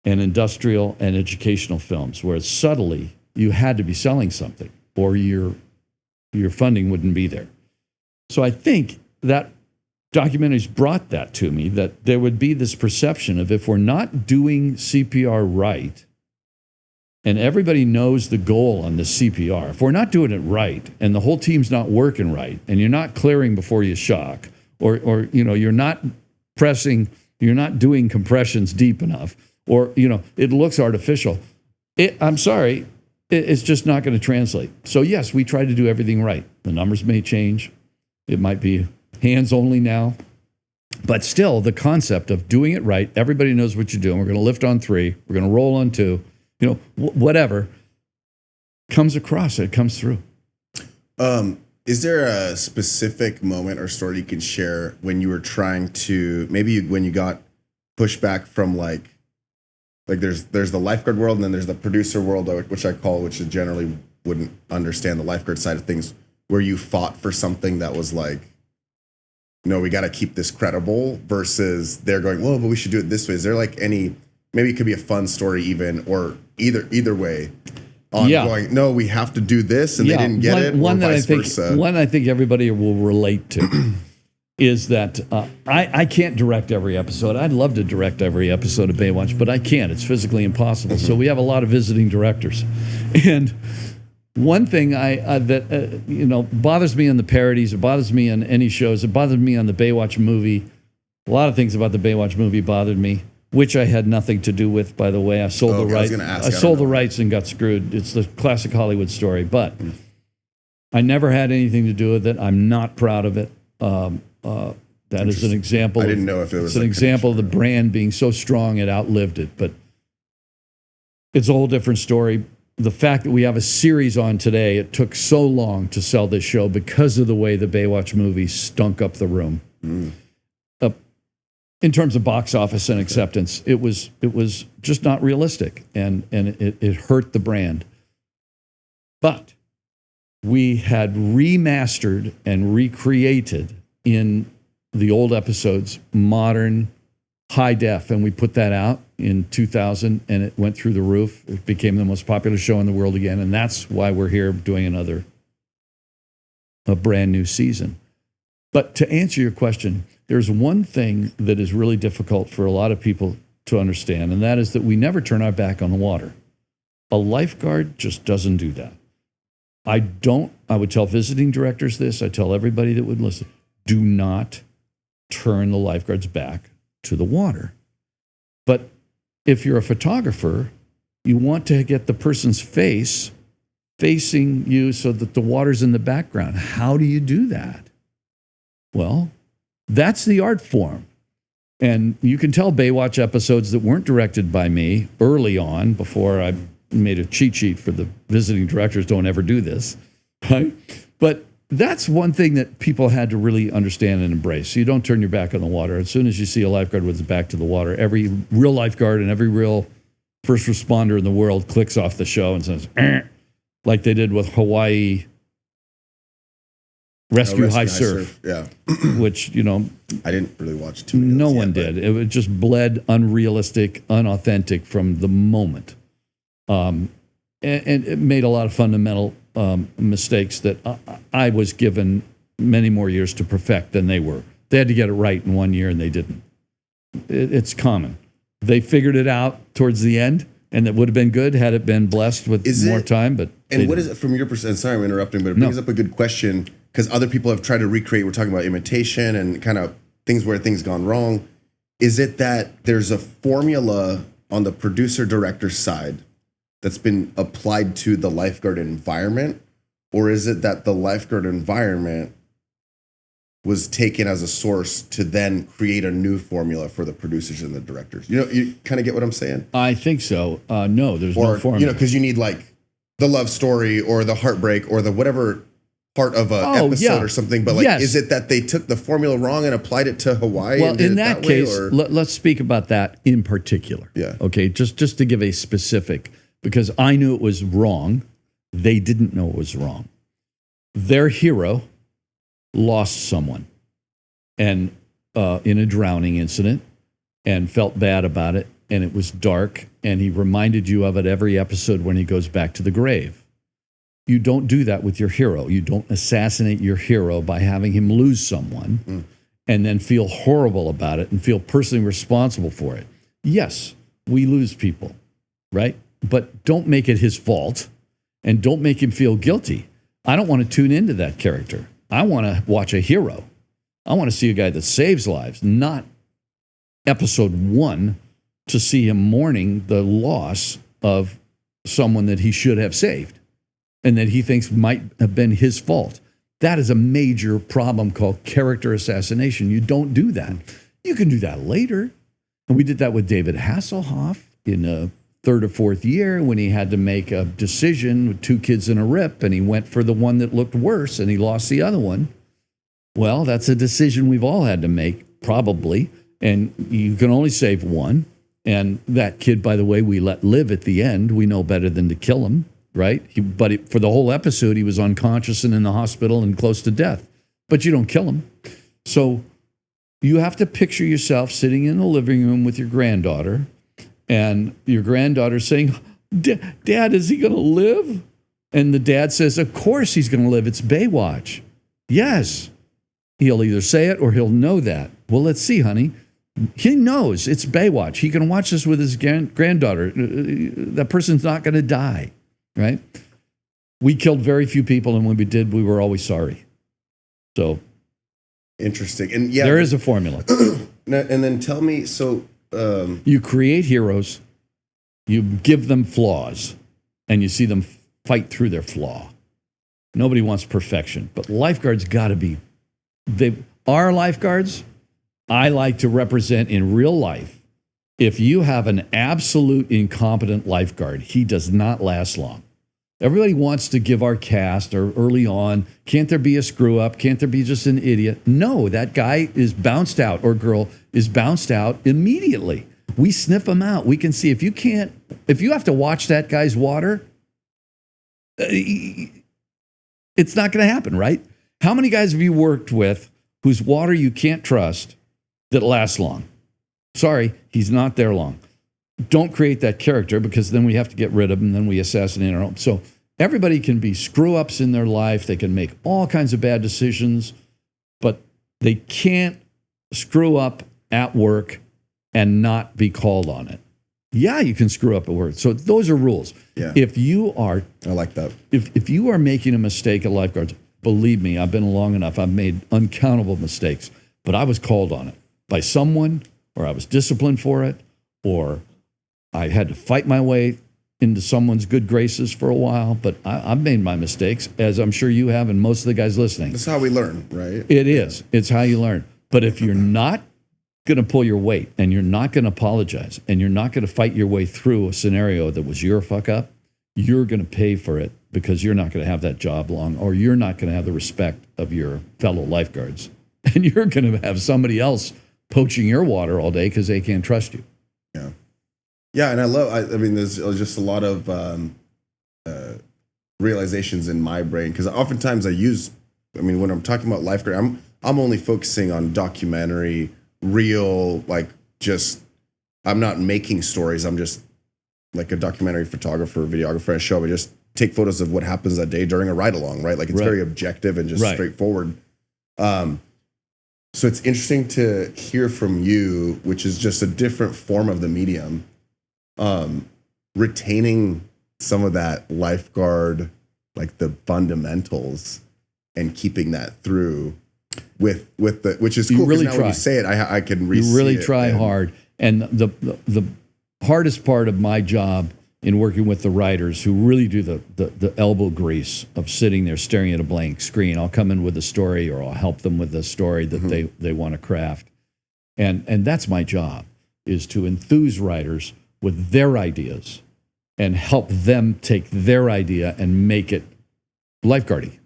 and industrial and educational films where subtly you had to be selling something, or your funding wouldn't be there. So I think that documentaries brought that to me, that there would be this perception of, if we're not doing CPR right, and everybody knows the goal on the CPR, if we're not doing it right, and the whole team's not working right, and you're not clearing before you shock, or you're not pressing, you're not doing compressions deep enough, or it looks artificial, I'm sorry, it's just not going to translate. So yes, we try to do everything right. The numbers may change. It might be hands only now, but still the concept of doing it right, everybody knows what you're doing. We're going to lift on 3, we're going to roll on 2, whatever comes across, it comes through. Is there a specific moment or story you can share when you were trying to, when you got pushback from like there's the lifeguard world, and then there's the producer world, which is generally wouldn't understand the lifeguard side of things, where you fought for something that was like, no, we got to keep this credible, versus they're going, well, but we should do it this way. Is there like any, maybe it could be a fun story even, or either way on going, no, we have to do this, and they didn't get it, one or that vice versa? One I think everybody will relate to is that I can't direct every episode. I'd love to direct every episode of Baywatch, but I can't. It's physically impossible. So we have a lot of visiting directors. And one thing that bothers me on the parodies, it bothers me on any shows, it bothers me on the Baywatch movie. A lot of things about the Baywatch movie bothered me, which I had nothing to do with, by the way. I sold the rights. I sold the rights and got screwed. It's the classic Hollywood story, but I never had anything to do with it. I'm not proud of it. That is an example. I didn't know if it was an example of the brand being so strong it outlived it, but it's a whole different story. The fact that we have a series on today, it took so long to sell this show because of the way the Baywatch movie stunk up the room. In terms of box office and acceptance, it was just not realistic, and it hurt the brand. But we had remastered and recreated in the old episodes modern high def, and we put that out in 2000, and it went through the roof. It became the most popular show in the world again, and that's why we're here doing a brand new season. But to answer your question, there's one thing that is really difficult for a lot of people to understand, and that is that we never turn our back on the water. A lifeguard just doesn't do that. I would tell visiting directors this, I tell everybody that would listen, do not turn the lifeguard's back to the water. But if you're a photographer, you want to get the person's face facing you so that the water's in the background. How do you do that? Well, that's the art form. And you can tell Baywatch episodes that weren't directed by me early on, before I made a cheat sheet for the visiting directors, don't ever do this, right? But that's one thing that people had to really understand and embrace. You don't turn your back on the water. As soon as you see a lifeguard with his back to the water, every real lifeguard and every real first responder in the world clicks off the show and says, like they did with Hawaii Rescue High Surf. Yeah. Which, I didn't really watch too many. No one did. It just bled unrealistic, unauthentic from the moment. And it made a lot of fundamental mistakes that I was given many more years to perfect than they were. They had to get it right in 1 year, and they didn't. It's common. They figured it out towards the end, and that would have been good had it been blessed with more time. But what is it from your perspective? Sorry, I'm interrupting, but it brings up a good question, because other people have tried to recreate. We're talking about imitation and kind of things where things gone wrong. Is it that there's a formula on the producer-director side that's been applied to the lifeguard environment? Or is it that the lifeguard environment was taken as a source to then create a new formula for the producers and the directors? You kind of get what I'm saying? I think so. No, there's no formula. Because you need like the love story or the heartbreak or the whatever part of an episode or something. But is it that they took the formula wrong and applied it to Hawaii? Well, in that case, let's speak about that in particular. Yeah. Okay, just to give a specific, because I knew it was wrong. They didn't know it was wrong. Their hero lost someone and in a drowning incident and felt bad about it and it was dark, and he reminded you of it every episode when he goes back to the grave. You don't do that with your hero. You don't assassinate your hero by having him lose someone and then feel horrible about it and feel personally responsible for it. Yes, we lose people, right? But don't make it his fault and don't make him feel guilty. I don't want to tune into that character. I want to watch a hero. I want to see a guy that saves lives, not episode 1 to see him mourning the loss of someone that he should have saved and that he thinks might have been his fault. That is a major problem called character assassination. You don't do that. You can do that later. And we did that with David Hasselhoff in a 3rd or 4th year when he had to make a decision with 2 kids in a rip, and he went for the one that looked worse and he lost the other one. Well, that's a decision we've all had to make, probably. And you can only save one. And that kid, by the way, we let live at the end. We know better than to kill him, right? For the whole episode, he was unconscious and in the hospital and close to death. But you don't kill him. So you have to picture yourself sitting in the living room with your granddaughter, and your granddaughter saying, Dad, is he going to live? And the dad says, of course he's going to live. It's Baywatch. Yes. He'll either say it or he'll know that. Well, let's see, honey. He knows it's Baywatch. He can watch this with his granddaughter. That person's not going to die, right? We killed very few people, and when we did, we were always sorry. So interesting. And yeah, there is a formula. And then tell me, so you create heroes, you give them flaws, and you see them fight through their flaw. Nobody wants perfection, but lifeguards got to be. They are lifeguards. I like to represent in real life. If you have an absolute incompetent lifeguard, he does not last long. Everybody wants to give our cast or early on, can't there be a screw up? Can't there be just an idiot? No, that guy is bounced out or girl is bounced out immediately. We sniff them out. We can see if you have to watch that guy's water, it's not going to happen, right? How many guys have you worked with whose water you can't trust that lasts long? Sorry, he's not there long. Don't create that character, because then we have to get rid of him, and then we assassinate our own. So everybody can be screw-ups in their life. They can make all kinds of bad decisions, but they can't screw up at work and not be called on it. Yeah, you can screw up at work. So those are rules. Yeah. If you are, I like that. If you are making a mistake at lifeguards, believe me, I've been long enough. I've made uncountable mistakes, but I was called on it by someone, or I was disciplined for it, or I had to fight my way into someone's good graces for a while. But I've made my mistakes, as I'm sure you have, and most of the guys listening. That's how we learn, right? It is. It's how you learn. But if you're not going to pull your weight, and you're not going to apologize, and you're not going to fight your way through a scenario that was your fuck up, you're going to pay for it, because you're not going to have that job long, or you're not going to have the respect of your fellow lifeguards. And you're going to have somebody else poaching your water all day because they can't trust you. Yeah. Yeah, and I mean, there's just a lot of realizations in my brain, because oftentimes when I'm talking about lifeguard, I'm only focusing on documentary, real, I'm not making stories. I'm just like a documentary photographer, videographer. I show up, I just take photos of what happens that day during a ride along, right? Like it's very objective and just straightforward. So it's interesting to hear from you, which is just a different form of the medium, retaining some of that lifeguard, like the fundamentals, and keeping that through with the, which is cool. You really now try. when you say it, I can re-see You really it, try hard. And the hardest part of my job in working with the writers, who really do the elbow grease of sitting there staring at a blank screen. I'll come in with a story, or I'll help them with a story that they want to craft. And that's my job, is to enthuse writers with their ideas and help them take their idea and make it lifeguarding.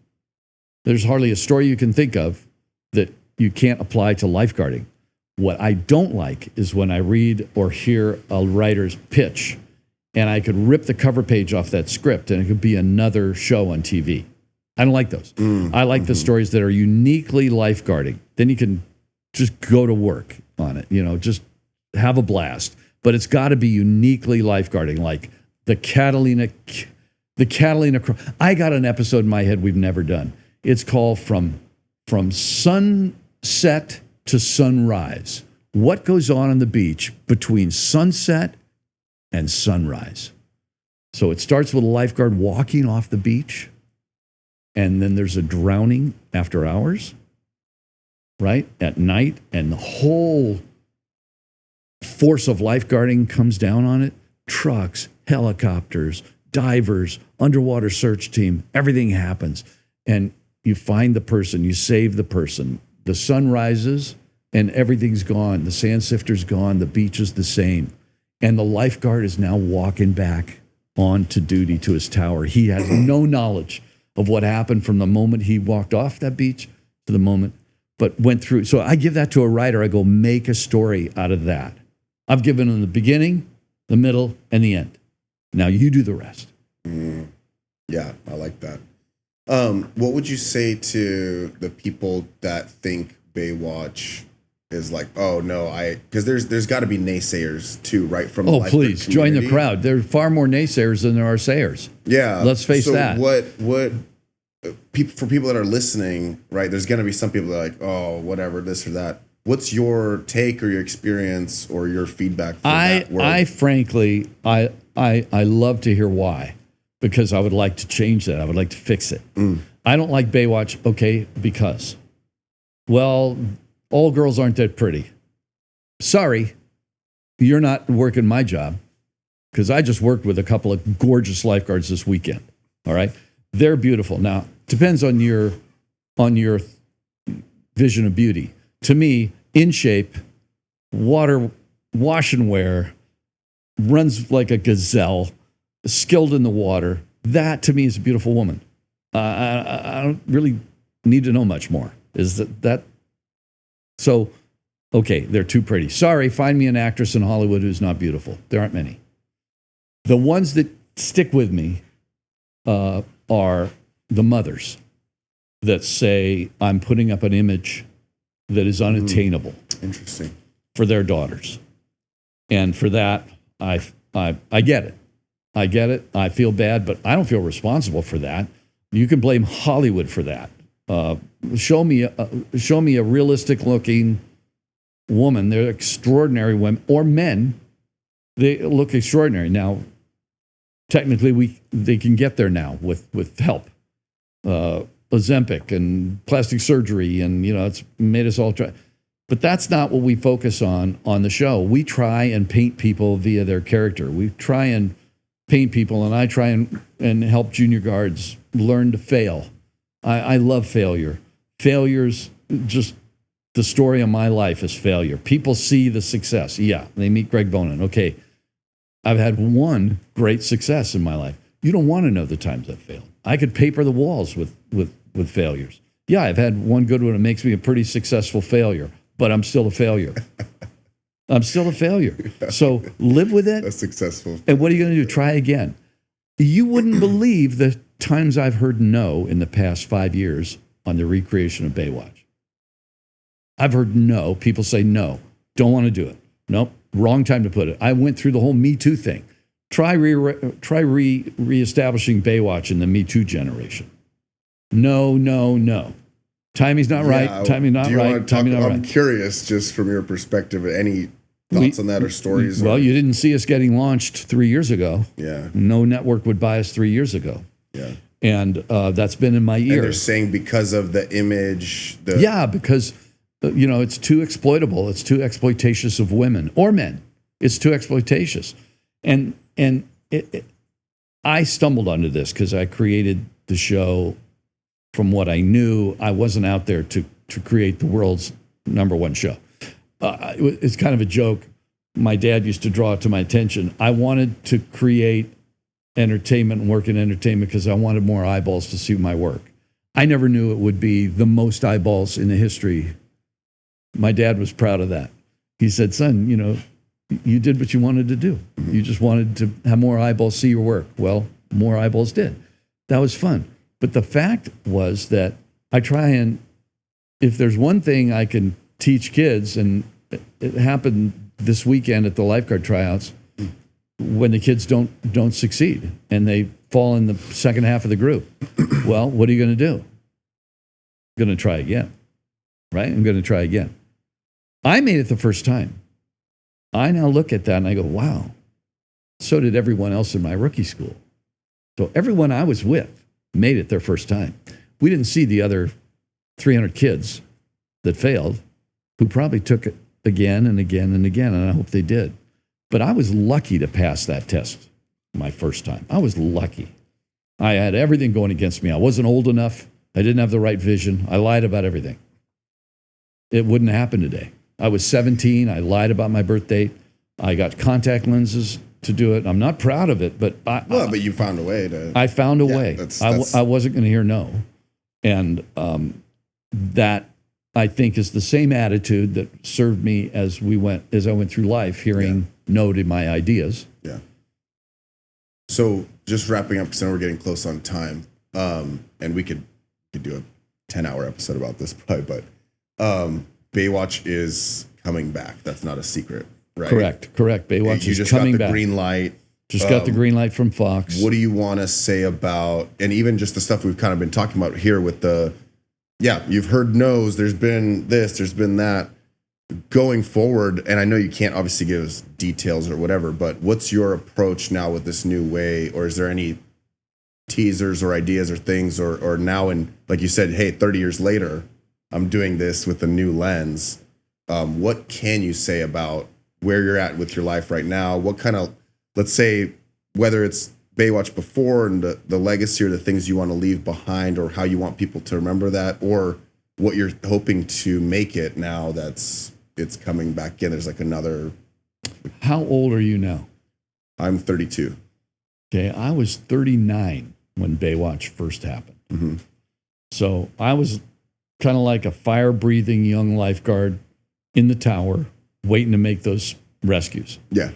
There's hardly a story you can think of that you can't apply to lifeguarding. What I don't like is when I read or hear a writer's pitch, and I could rip the cover page off that script and it could be another show on TV. I don't like those. I like the stories that are uniquely lifeguarding. Then you can just go to work on it, just have a blast. but it's got to be uniquely lifeguarding, like the Catalina. I got an episode in my head we've never done. It's called From Sunset to Sunrise. What goes on the beach between sunset and sunrise? So it starts with a lifeguard walking off the beach, and then there's a drowning after hours, right, at night, and the whole force of lifeguarding comes down on it. Trucks, helicopters, divers, underwater search team, everything happens. And you find the person, you save the person. The sun rises and everything's gone. The sand sifter's gone, the beach is the same. And the lifeguard is now walking back onto duty to his tower. He has no knowledge of what happened from the moment he walked off that beach to the moment, but went through. So I give that to a writer. I go, make a story out of that. I've given him the beginning, the middle, and the end. Now you do the rest. Yeah, I like that. What would you say to the people that think Baywatch is like, oh no, because there's got to be naysayers too, right? From oh, please join the crowd. There are far more naysayers than there are sayers. Yeah, let's face that. What for people that are listening, right? There's gonna be some people that are like, oh, whatever, this or that. What's your take or your experience or your feedback? For that word? I frankly, I love to hear why, because I would like to change that. I would like to fix it. I don't like Baywatch, okay, because, well, all girls aren't that pretty. Sorry, you're not working my job, because I just worked with a couple of gorgeous lifeguards this weekend, all right? They're beautiful. Now, depends on your vision of beauty. To me, in shape, wash and wear, runs like a gazelle, skilled in the water. That to me is a beautiful woman. I don't really need to know much more. Is that? So, okay, they're too pretty. Sorry, find me an actress in Hollywood who's not beautiful. There aren't many. The ones that stick with me are the mothers that say, I'm putting up an image that is unattainable. Interesting. For their daughters. And for that, I get it. I get it. I feel bad, but I don't feel responsible for that. You can blame Hollywood for that. Show me a realistic looking woman. They're extraordinary women or men. They look extraordinary. Now, technically, they can get there now with help. Ozempic and plastic surgery, and it's made us all try. But that's not what we focus on the show. We try and paint people via their character. We try and paint people, and I try and help junior guards learn to fail. I love failure. Failure's just the story of my life is failure. People see the success. Yeah, they meet Greg Bonann. Okay, I've had one great success in my life. You don't want to know the times I've failed. I could paper the walls with failures. Yeah, I've had one good one that makes me a pretty successful failure, but I'm still a failure. I'm still a failure. So live with it. That's successful. And what are you going to do? Try again. You wouldn't believe the times I've heard no in the past 5 years on the recreation of Baywatch. I've heard no. People say no. Don't want to do it. Nope. Wrong time to put it. I went through the whole Me Too thing. Try reestablishing Baywatch in the Me Too generation. No. Timing's not right. Timing's not right. Timing's not right. I'm curious, just from your perspective, any thoughts on that or stories? Well, you didn't see us getting launched 3 years ago. Yeah. No network would buy us 3 years ago. Yeah. And that's been in my ear. And they're saying because of the image. Yeah, because it's too exploitable. It's too exploitatious of women or men. It's too exploitatious. And I stumbled onto this because I created the show from what I knew. I wasn't out there to create the world's #1 show. It's kind of a joke. My dad used to draw it to my attention. I wanted to create entertainment and work in entertainment because I wanted more eyeballs to see my work. I never knew it would be the most eyeballs in the history. My dad was proud of that. He said, son, you did what you wanted to do. You just wanted to have more eyeballs see your work. Well, more eyeballs did. That was fun. But the fact was that I try and, if there's one thing I can teach kids, and it happened this weekend at the lifeguard tryouts when the kids don't succeed and they fall in the second half of the group. Well, what are you going to do? I'm going to try again, right? I'm going to try again. I made it the first time. I now look at that and I go, wow, so did everyone else in my rookie school. So everyone I was with made it their first time. We didn't see the other 300 kids that failed who probably took it again and again and again, and I hope they did. But I was lucky to pass that test my first time. I was lucky. I had everything going against me. I wasn't old enough. I didn't have the right vision. I lied about everything. It wouldn't happen today. I was 17. I lied about my birth date. I got contact lenses to do it. I'm not proud of it, but but you found a way to. I found a way. I wasn't going to hear no. And that, I think, is the same attitude that served me as I went through life, hearing no to my ideas. Yeah. So just wrapping up, because I know we're getting close on time, and we could do a 10-hour episode about this probably, but Baywatch is coming back. That's not a secret, right? Correct. Baywatch is coming back. Green light. Just got the green light from Fox. What do you want to say about, and even just the stuff we've kind of been talking about here with you've heard no's, there's been this, there's been that. Going forward, and I know you can't obviously give us details or whatever, but what's your approach now with this new way? Or is there any teasers or ideas or things, or now, in, like you said, hey, 30 years later, I'm doing this with a new lens. What can you say about where you're at with your life right now? What kind of, let's say, whether it's Baywatch before and the legacy or the things you want to leave behind, or how you want people to remember that, or what you're hoping to make it now it's coming back in. There's like another. How old are you now? I'm 32. Okay, I was 39 when Baywatch first happened. Mm-hmm. So I was kind of like a fire-breathing young lifeguard in the tower, waiting to make those rescues. Yeah.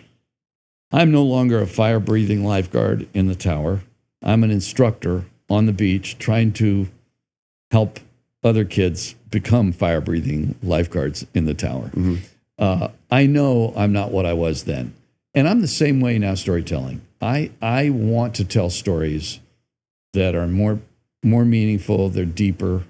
I'm no longer a fire-breathing lifeguard in the tower. I'm an instructor on the beach trying to help other kids become fire-breathing lifeguards in the tower. Mm-hmm. I know I'm not what I was then. And I'm the same way now storytelling. I want to tell stories that are more meaningful, they're deeper.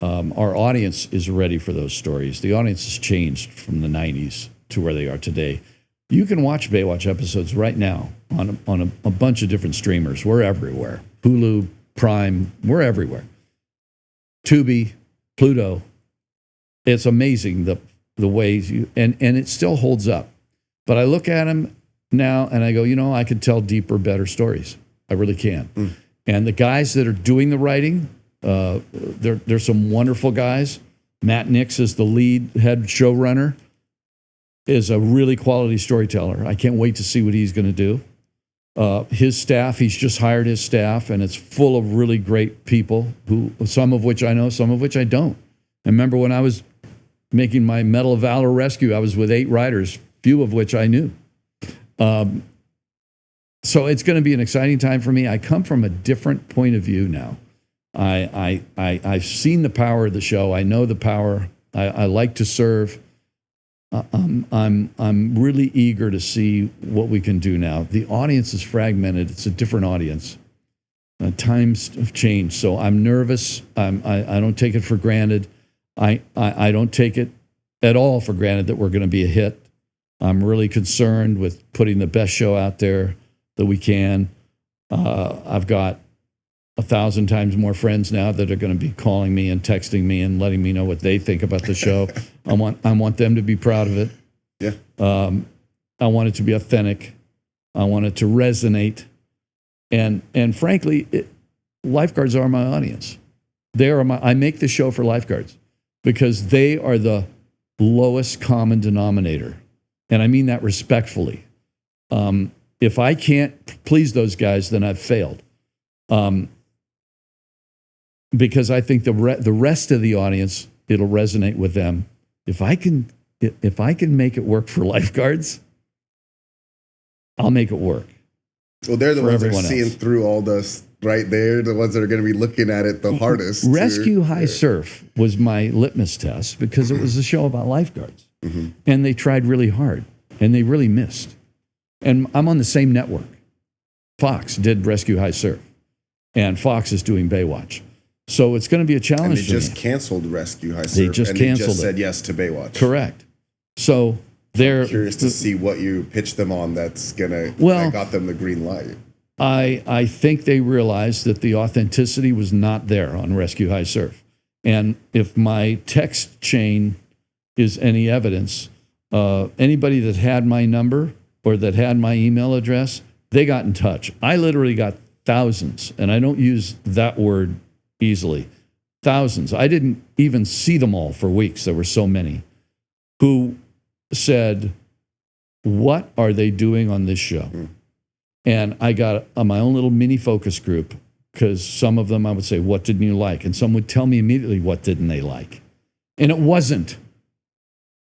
Our audience is ready for those stories. The audience has changed from the 90s to where they are today. You can watch Baywatch episodes right now on a bunch of different streamers. We're everywhere. Hulu, Prime, we're everywhere. Tubi, Pluto. It's amazing the ways and it still holds up. But I look at them now and I go, I could tell deeper, better stories. I really can. Mm. And the guys that are doing the writing, there's some wonderful guys. Matt Nix is the lead head showrunner, is a really quality storyteller. I can't wait to see what he's going to do. His staff, he's just hired his staff, and it's full of really great people, some of which I know, some of which I don't. I remember when I was making my Medal of Valor rescue, I was with 8 writers, few of which I knew. So it's going to be an exciting time for me. I come from a different point of view now. I've seen the power of the show. I know the power. I like to serve. I'm really eager to see what we can do now. The audience is fragmented. It's a different audience. Times have changed, so I'm nervous. I don't take it for granted. I don't take it at all for granted that we're going to be a hit. I'm really concerned with putting the best show out there that we can. I've got 1,000 times more friends now that are going to be calling me and texting me and letting me know what they think about the show. I want them to be proud of it. Yeah. I want it to be authentic. I want it to resonate. And frankly, lifeguards are my audience. I make the show for lifeguards because they are the lowest common denominator. And I mean that respectfully. If I can't please those guys, then I've failed. Because I think the rest of the audience, it'll resonate with them. If I can make it work for lifeguards, I'll make it work. Well, they're the ones that are seeing through all this, right? They're the ones that are going to be looking at it the hardest. Rescue High Surf was my litmus test because it was a show about lifeguards. Mm-hmm. And they tried really hard. and they really missed. And I'm on the same network. Fox did Rescue High Surf, and Fox is doing Baywatch. So it's going to be a challenge. And they just canceled Rescue High Surf. They just said yes to Baywatch. Correct. So they're curious to see what you pitch them on that got them the green light. I think they realized that the authenticity was not there on Rescue High Surf. And if my text chain is any evidence, anybody that had my number or that had my email address, they got in touch. I literally got thousands, and I don't use that word easily. Thousands. I didn't even see them all for weeks. There were so many who said, what are they doing on this show? And I got on my own little mini focus group, because some of them I would say, what didn't you like? And some would tell me immediately what didn't they like. And it wasn't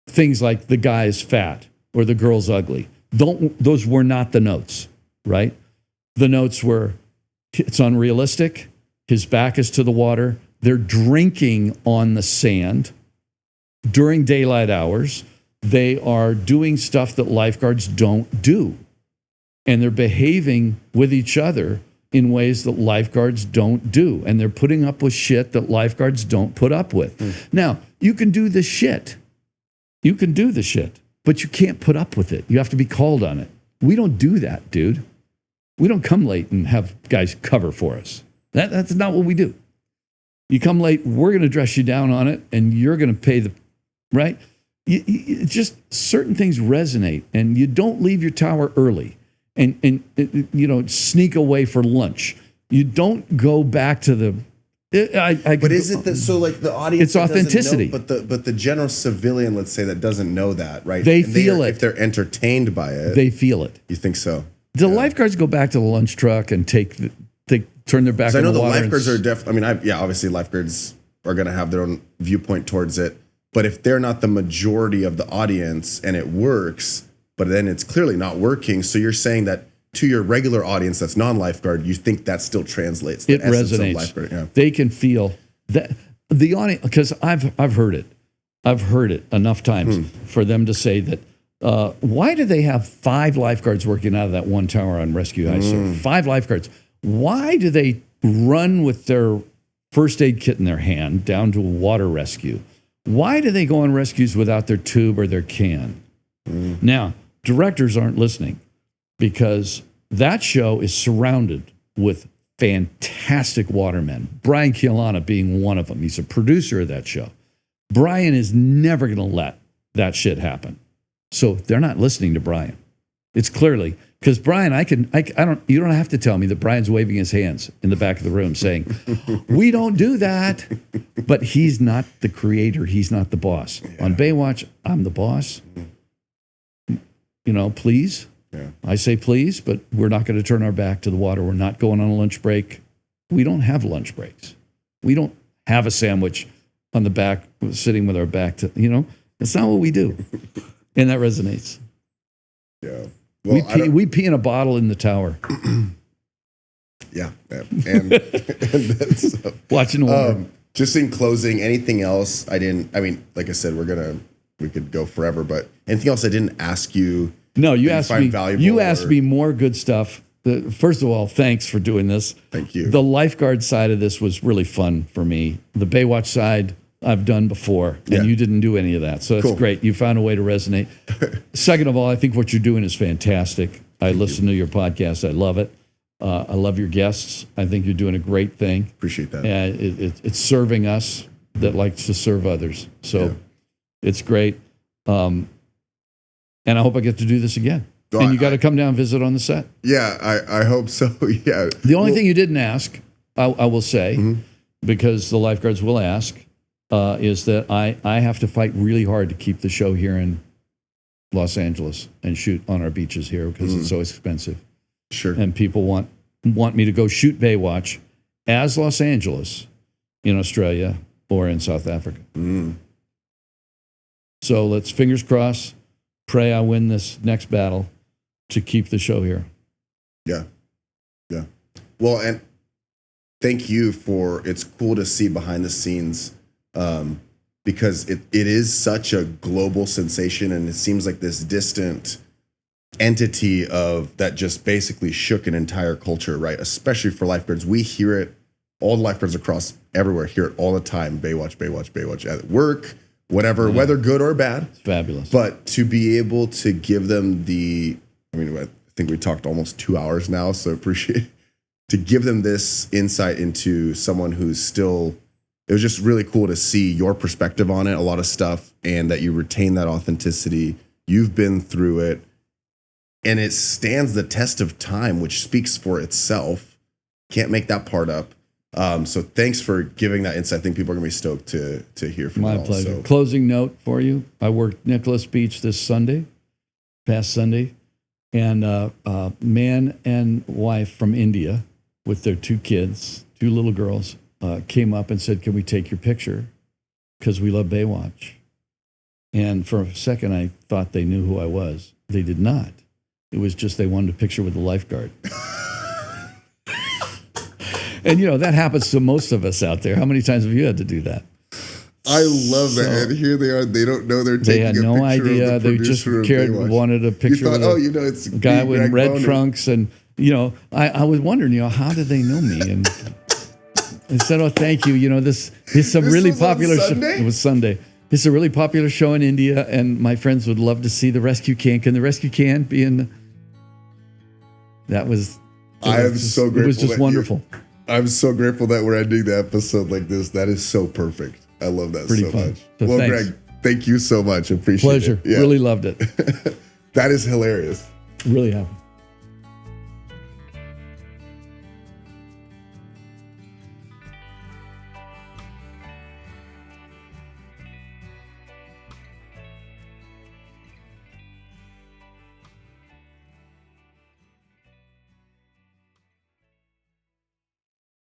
things like the guy is fat or the girl's ugly. Those were not the notes, right? The notes were, it's unrealistic. His back is to the water. They're drinking on the sand during daylight hours. They are doing stuff that lifeguards don't do. And they're behaving with each other in ways that lifeguards don't do. And they're putting up with shit that lifeguards don't put up with. Now, you can do the shit. You can do the shit, but you can't put up with it. You have to be called on it. We don't do that, dude. We don't come late and have guys cover for us. That's not what we do. You come late, we're going to dress you down on it, and you're going to pay the, right? Just certain things resonate, and you don't leave your tower early and sneak away for lunch. You don't go back to the. But is it the audience? It's authenticity. Know, but the general civilian, let's say, that doesn't know that, right? They feel it. If they're entertained by it, they feel it. You think so? The lifeguards go back to the lunch truck and turn their back on the water. I know the lifeguards are definitely. I mean, obviously lifeguards are going to have their own viewpoint towards it. But if they're not the majority of the audience and it works, but then it's clearly not working, so you're saying that to your regular audience that's non-lifeguard, you think that still translates. It resonates. Yeah. They can feel that the audience, because I've heard it. I've heard it enough times for them to say that. Why do they have 5 lifeguards working out of that one tower on Rescue High Surf? 5 lifeguards. Why do they run with their first aid kit in their hand down to a water rescue? Why do they go on rescues without their tube or their can? Now, directors aren't listening because that show is surrounded with fantastic watermen. Brian Chialana being one of them. He's a producer of that show. Brian is never going to let that shit happen. So they're not listening to Brian. It's clearly because Brian, you don't have to tell me that Brian's waving his hands in the back of the room saying, we don't do that. But he's not the creator. He's not the boss. Yeah. On Baywatch, I'm the boss. Please. Yeah. I say please, but we're not going to turn our back to the water. We're not going on a lunch break. We don't have lunch breaks. We don't have a sandwich on the back, sitting with our back to, that's not what we do. And that resonates. Yeah. Well, we pee in a bottle in the tower. Yeah. And that's, watching water. Just in closing, anything else like I said, we could go forever, but anything else I didn't ask you? No, you asked me more good stuff. First of all, thanks for doing this. Thank you. The lifeguard side of this was really fun for me. The Baywatch side I've done before, and you didn't do any of that. So it's great. You found a way to resonate. Second of all, I think what you're doing is fantastic. I listen to your podcast. I love it. I love your guests. I think you're doing a great thing. Appreciate that. And it's serving us that likes to serve others. So it's great. And I hope I get to do this again. And you got to come down and visit on the set. Yeah, I hope so. Yeah. The only thing you didn't ask, I will say, because the lifeguards will ask, is that I have to fight really hard to keep the show here in Los Angeles and shoot on our beaches here because it's so expensive. Sure. And people want me to go shoot Baywatch as Los Angeles in Australia or in South Africa. So let's fingers crossed, pray I win this next battle to keep the show here. Yeah. Yeah. Well, and thank you it's cool to see behind the scenes because it is such a global sensation and it seems like this distant entity of that just basically shook an entire culture, right? Especially for lifeguards. We hear it, all the lifeguards across everywhere hear it all the time. Baywatch, Baywatch, Baywatch at work, whatever, whether good or bad. It's fabulous. But to be able to give them I think we talked almost 2 hours now, so appreciate to give them this insight into someone who's still, it was just really cool to see your perspective on it, a lot of stuff, and that you retain that authenticity. You've been through it, and it stands the test of time, which speaks for itself. Can't make that part up. So thanks for giving that insight. I think people are going to be stoked to hear from you. My pleasure. Closing note for you. I worked Nicholas Beach this past Sunday, and a man and wife from India with their 2 kids, 2 little girls, came up and said, "Can we take your picture? Because we love Baywatch." And for a second, I thought they knew who I was. They did not. It was just they wanted a picture with the lifeguard. And, that happens to most of us out there. How many times have you had to do that? I love that. And here they are. They don't know they're taking a picture. They had no idea. They just wanted a picture thought, with it's a guy with Greg red Bonann. trunks. And, I was wondering, how did they know me? And I said, "Oh, thank you. This is a really popular show." It was Sunday. It's a really popular show in India, and my friends would love to see the rescue can. Can the rescue can be in? That was. I am so grateful. It was just wonderful. I'm so grateful that we're ending the episode like this. That is so perfect. I love that Pretty so fun. much. So well, thanks. Greg, thank you so much. Appreciate Pleasure. it. Yeah. Really loved it. That is hilarious. Really happy.